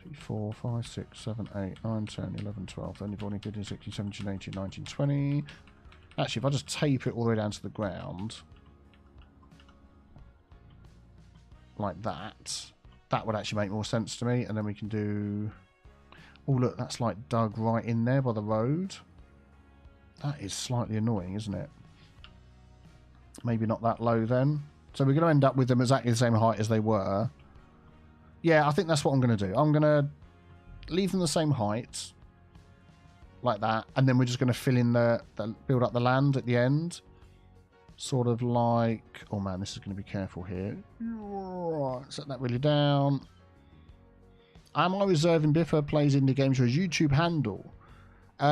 3, 4, 5, 6, 7, 8, 9, 10, 11, 12, 13, 14, 15, 16, 17, 18, 19, 20. Actually, if I just tape it all the way down to the ground, like that, that would actually make more sense to me. And then we can do... Oh, look, that's like dug right in there by the road. That is slightly annoying, isn't it? Maybe not that low then. So we're going to end up with them exactly the same height as they were. Yeah, I think that's what I'm going to do. I'm going to leave them the same height. Like that. And then we're just going to fill in the build up the land at the end. Sort of like... Oh, man, this is going to be careful here. Set that really down. Am I reserving Biffa plays indie games for his YouTube handle? Do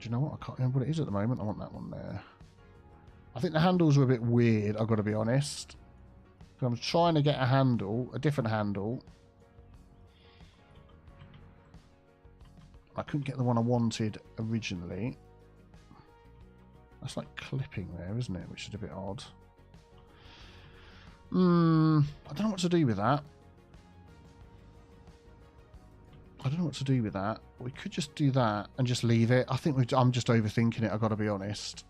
you know what? I can't remember what it is at the moment. I want that one there. I think the handles are a bit weird, I've got to be honest. I'm trying to get a handle, a different handle. I couldn't get the one I wanted originally. That's like clipping there, isn't it? Which is a bit odd. I don't know what to do with that. We could just do that and just leave it. I think I'm just overthinking it, I've got to be honest.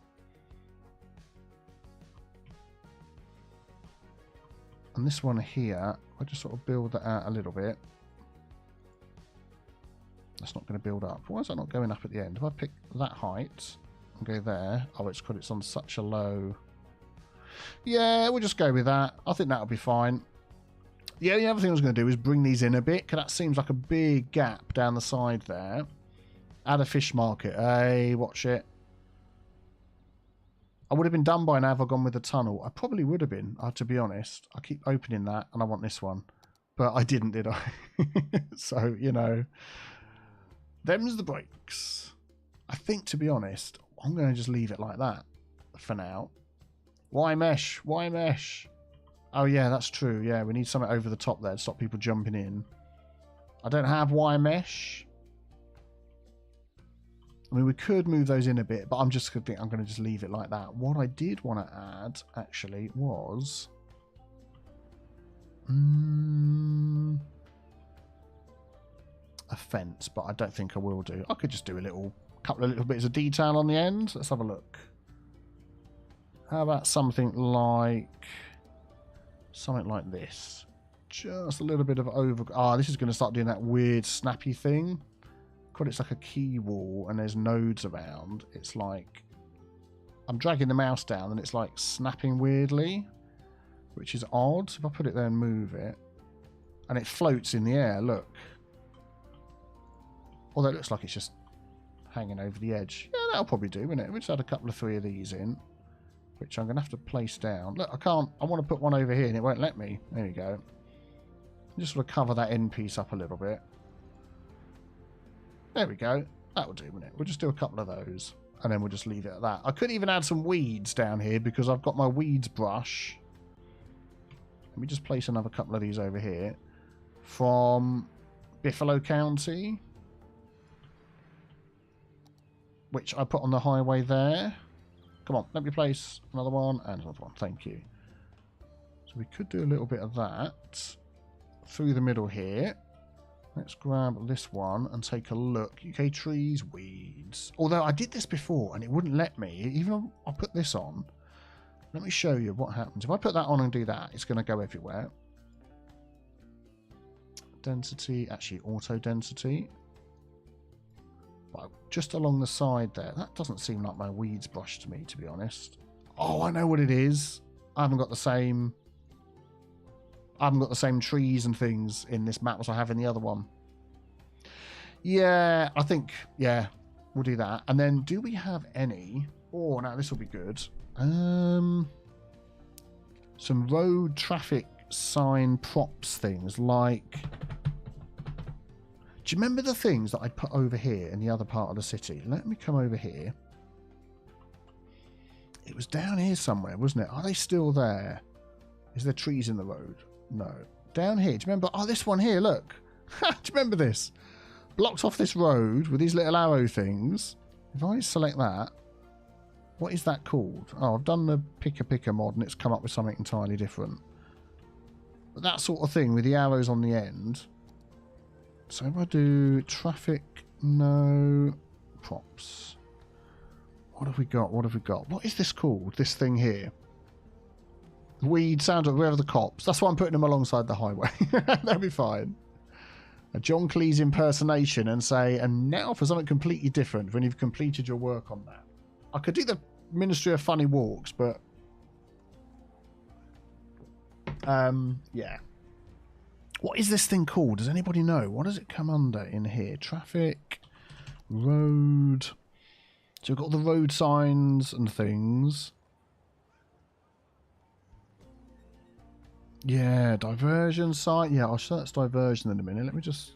And this one here, I just sort of build that out a little bit. That's not going to build up. Why is that not going up at the end? If I pick that height and go there... Oh, it's because it's on such a low... Yeah, we'll just go with that. I think that'll be fine. Yeah, the other thing I was going to do is bring these in a bit, because that seems like a big gap down the side there. Add a fish market. Hey, watch it. I would have been done by now if I'd gone with the tunnel. I probably would have been, to be honest. I keep opening that, and I want this one. But I didn't, did I? So, you know. Them's the breaks. I think, to be honest, I'm going to just leave it like that for now. Why mesh? Why mesh? Oh, yeah, that's true. Yeah, we need something over the top there to stop people jumping in. I don't have wire mesh. I mean, we could move those in a bit, but I'm going to just leave it like that. What I did want to add, actually, was... a fence, but I don't think I will do. I could just do a couple of little bits of detail on the end. Let's have a look. How about something like this? Just a little bit of over... Ah, this is going to start doing that weird snappy thing. God, it's like a key wall and there's nodes around. It's like... I'm dragging the mouse down and it's like snapping weirdly, which is odd. If I put it there and move it, and it floats in the air, look. Although it looks like it's just hanging over the edge. Yeah, that'll probably do, won't it? We just add a couple of 3 of these in, which I'm going to have to place down. Look, I can't... I want to put one over here and it won't let me. There you go. Just sort of cover that end piece up a little bit. There we go. That'll do, won't it? We'll just do a couple of those, and then we'll just leave it at that. I could even add some weeds down here because I've got my weeds brush. Let me just place another couple of these over here. From Buffalo County, which I put on the highway there. Come on, let me place another one and another one. Thank you. So we could do a little bit of that through the middle here. Let's grab this one and take a look. UK trees, weeds. Although I did this before and it wouldn't let me. Even if I put this on. Let me show you what happens. If I put that on and do that, it's going to go everywhere. Density, actually auto density. But just along the side there. That doesn't seem like my weeds brush to me, to be honest. Oh, I know what it is. I haven't got the same trees and things in this map as I have in the other one. Yeah, I think, yeah, we'll do that. And then do we have any... Oh, now this will be good. Some road traffic sign props things like... Do you remember the things that I put over here in the other part of the city? Let me come over here. It was down here somewhere, wasn't it? Are they still there? Is there trees in the road? No. Down here. Do you remember? Oh, this one here, look. Do you remember this? Blocked off this road with these little arrow things. If I select that, what is that called? Oh, I've done the picker mod and it's come up with something entirely different. But that sort of thing with the arrows on the end. So if I do traffic, no, props. What have we got? What have we got? What is this called? This thing here. Weed, sound of wherever the cops. That's why I'm putting them alongside the highway. That'll be fine. A John Cleese impersonation and say, and now for something completely different when you've completed your work on that. I could do the Ministry of Funny Walks, but yeah. What is this thing called? Does anybody know? What does it come under in here? Traffic, road. So we've got the road signs and things. Yeah, diversion sign. Yeah, I'll search diversion in a minute. Let me just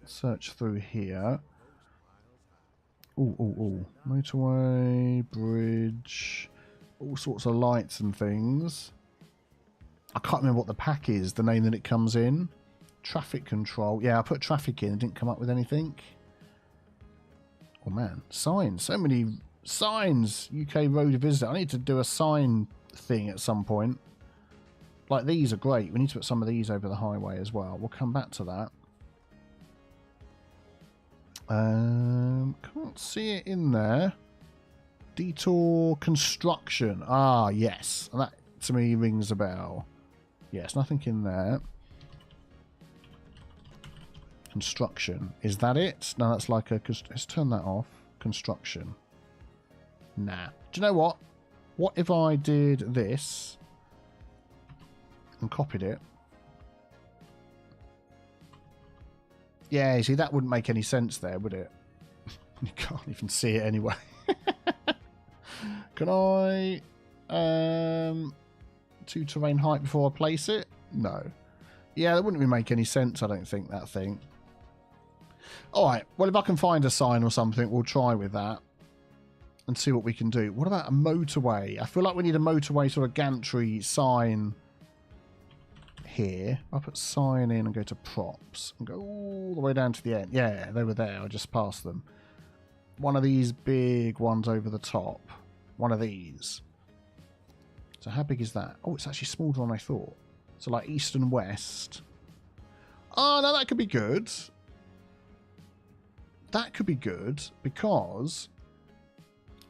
search through here. Ooh. Motorway, bridge, all sorts of lights and things. I can't remember what the pack is, the name that it comes in. Traffic control. Yeah, I put traffic in. It didn't come up with anything. Oh, man. Signs. So many signs. UK road visitor. I need to do a sign thing at some point. Like, these are great. We need to put some of these over the highway as well. We'll come back to that. Can't see it in there. Detour construction. Ah, yes. And that, to me, rings a bell. Yes, nothing in there. Construction. Is that it? No, that's like a... Let's turn that off. Construction. Nah. Do you know what? What if I did this and copied it? Yeah, you see, that wouldn't make any sense there, would it? You can't even see it anyway. Can I... to terrain height before I place it? No. Yeah, that wouldn't really make any sense, I don't think, that thing. Alright, well, if I can find a sign or something, we'll try with that and see what we can do. What about a motorway? I feel like we need a motorway sort of gantry sign here. I'll put sign in and go to props and go all the way down to the end. Yeah, they were there. I just passed them. One of these big ones over the top. One of these. So how big is that? Oh, it's actually smaller than I thought. So like east and west. Oh, no, that could be good. That could be good because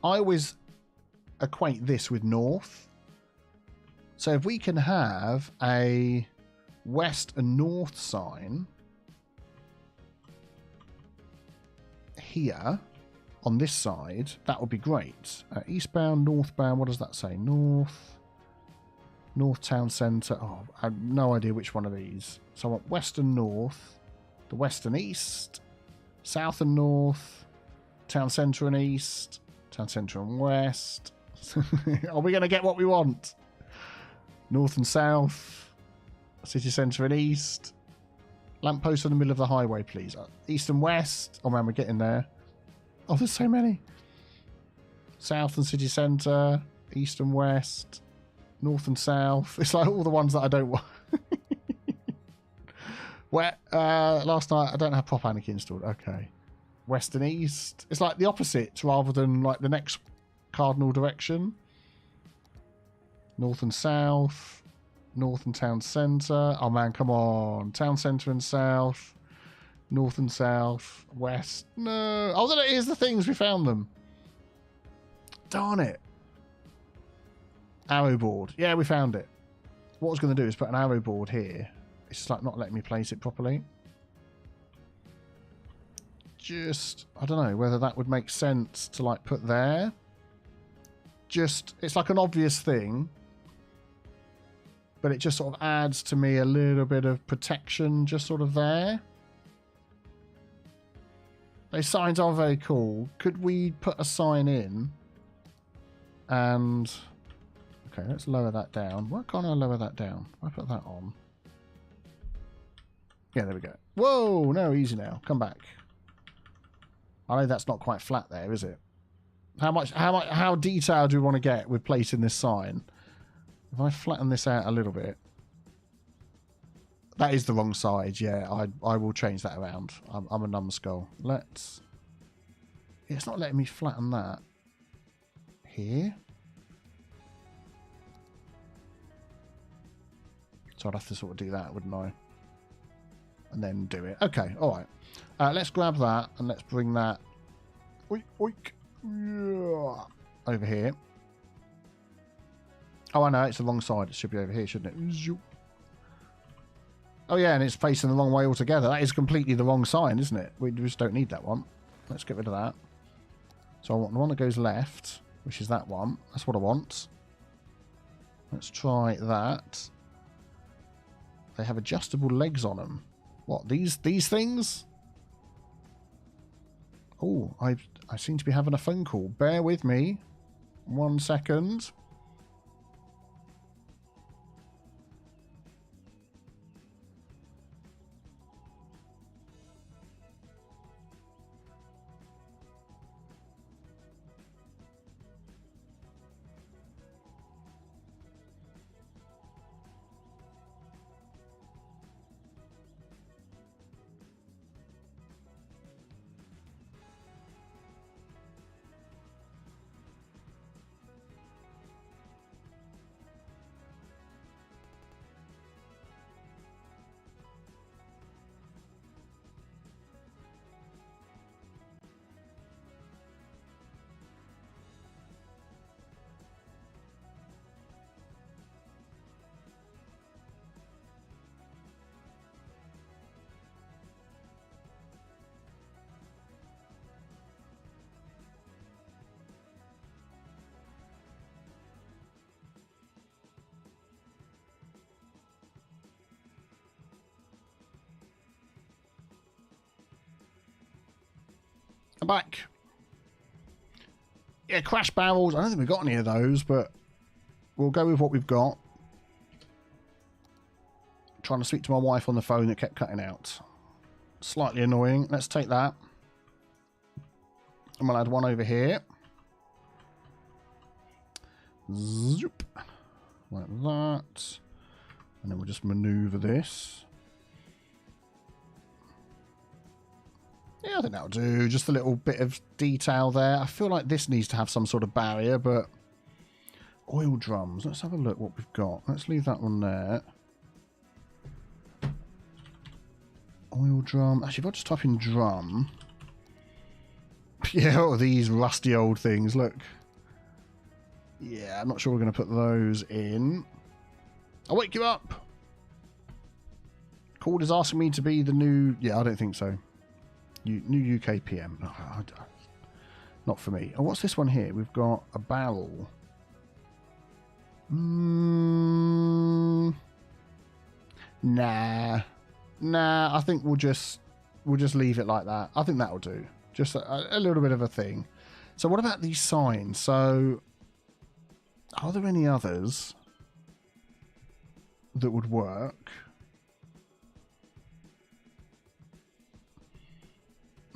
I always equate this with north. So if we can have a west and north sign here on this side, that would be great. Eastbound, northbound, what does that say? North town centre. Oh, I have no idea which one of these. So I want west and north, the west and east, south and north, town centre and east, town centre and west. Are we going to get what we want? North and south, city centre and east. Lamppost in the middle of the highway, please. East and west. Oh man, we're getting there. Oh, there's so many. South and city centre, east and west, north and south. It's like all the ones that I don't want. Where last night I don't have Prop Anarchy installed. Okay. West and east. It's like the opposite rather than like the next cardinal direction. North and south. North and town centre. Oh man, come on. Town centre and south. North and south. West. No. Oh, there it is. The things. We found them. Darn it. Arrow board. Yeah, we found it. What I was going to do is put an arrow board here. It's just like not letting me place it properly. Just, I don't know whether that would make sense to like put there. Just, it's like an obvious thing. But it just sort of adds to me a little bit of protection just sort of there. Those signs are very cool. Could we put a sign in? And... okay, let's lower that down. Why can't I lower that down? I put that on. Yeah, there we go. Whoa, no, easy now. Come back. I know that's not quite flat there, is it? How detailed do we want to get with placing this sign? If I flatten this out a little bit. That is the wrong side, yeah. I will change that around. I'm a numbskull. Let's... Yeah, it's not letting me flatten that. Here? So I'd have to sort of do that, wouldn't I? And then do it. Okay, alright. Let's grab that and let's bring that... Oink, oink. Yeah. Over here. Oh, I know, it's the wrong side. It should be over here, shouldn't it? Oh yeah, and it's facing the wrong way altogether. That is completely the wrong sign, isn't it? We just don't need that one. Let's get rid of that. So I want the one that goes left, which is that one. That's what I want. Let's try that. They have adjustable legs on them. What, these things? Oh, I seem to be having a phone call. Bear with me. 1 second. I'm back. Yeah, crash barrels. I don't think we've got any of those, but we'll go with what we've got. Trying to speak to my wife on the phone that kept cutting out. Slightly annoying. Let's take that. And we'll add one over here. Zoop. Like that. And then we'll just maneuver this. Yeah, I think that'll do. Just a little bit of detail there. I feel like this needs to have some sort of barrier, but... Oil drums. Let's have a look what we've got. Let's leave that one there. Oil drum. Actually, if I just type in drum... Yeah, oh, these rusty old things. Look. Yeah, I'm not sure we're going to put those in. I'll wake you up. Cord is asking me to be the new... Yeah, I don't think so. New UK PM. Oh, not for me. Oh, what's this one here? We've got a barrel. Nah. I think we'll just leave it like that. I think that'll do. Just a little bit of a thing. So what about these signs? So are there any others that would work?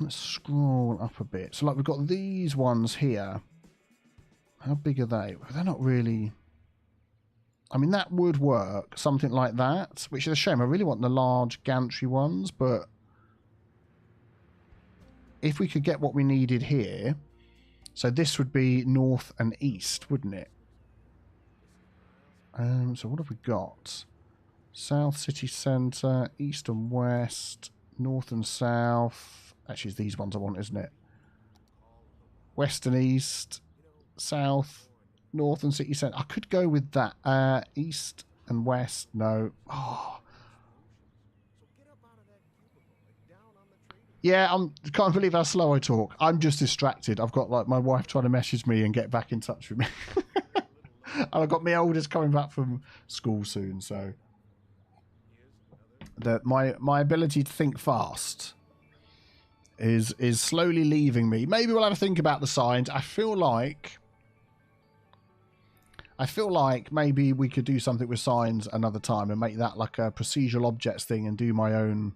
Let's scroll up a bit. So like we've got these ones here. How big are they? They're not really... I mean, that would work. Something like that. Which is a shame. I really want the large gantry ones. But if we could get what we needed here... So this would be north and east, wouldn't it? So what have we got? South city centre. East and west. North and south. Actually, it's these ones I want, isn't it? West and east, south, north and city centre. I could go with that. East and west, no. Oh. Yeah, I can't believe how slow I talk. I'm just distracted. I've got like my wife trying to message me and get back in touch with me. And I've got my oldest coming back from school soon, so my ability to think fast is slowly leaving me. Maybe we'll have a think about the signs. I feel like maybe we could do something with signs another time and make that like a procedural objects thing and do my own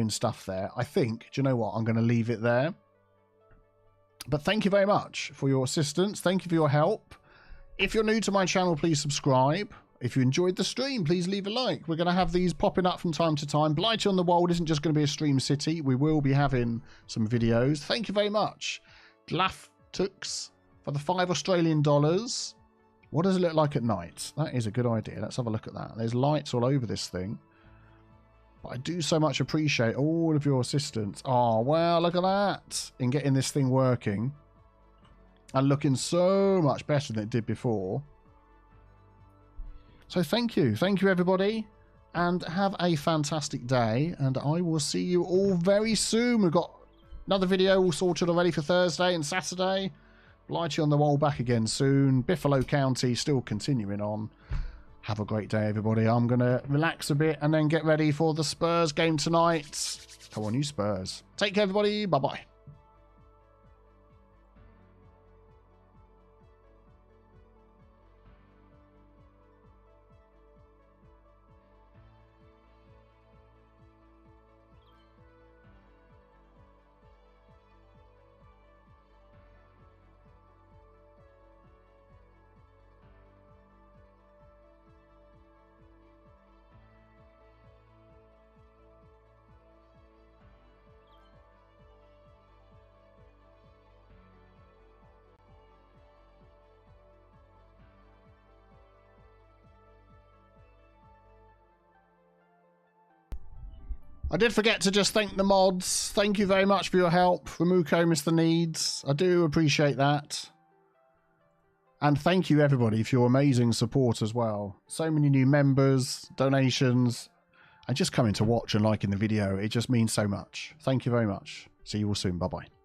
stuff there. I think. Do you know what? I'm going to leave it there. But thank you very much for your assistance. Thank you for your help. If you're new to my channel, please subscribe. If you enjoyed the stream, please leave a like. We're going to have these popping up from time to time. Blightea-on-the-Wold isn't just going to be a stream city. We will be having some videos. Thank you very much. Glaftux for the $5 Australian. What does it look like at night? That is a good idea. Let's have a look at that. There's lights all over this thing. But I do so much appreciate all of your assistance. Oh, wow, look at that. In getting this thing working. And looking so much better than it did before. So thank you. Thank you, everybody. And have a fantastic day. And I will see you all very soon. We've got another video all sorted already for Thursday and Saturday. Blightea-on-the-Wold back again soon. Buffalo County still continuing on. Have a great day, everybody. I'm going to relax a bit and then get ready for the Spurs game tonight. Come on, you Spurs. Take care, everybody. Bye-bye. I did forget to just thank the mods. Thank you very much for your help. Ramuko, Mr. Needs. I do appreciate that. And thank you, everybody, for your amazing support as well. So many new members, donations, and just coming to watch and liking the video. It just means so much. Thank you very much. See you all soon. Bye-bye.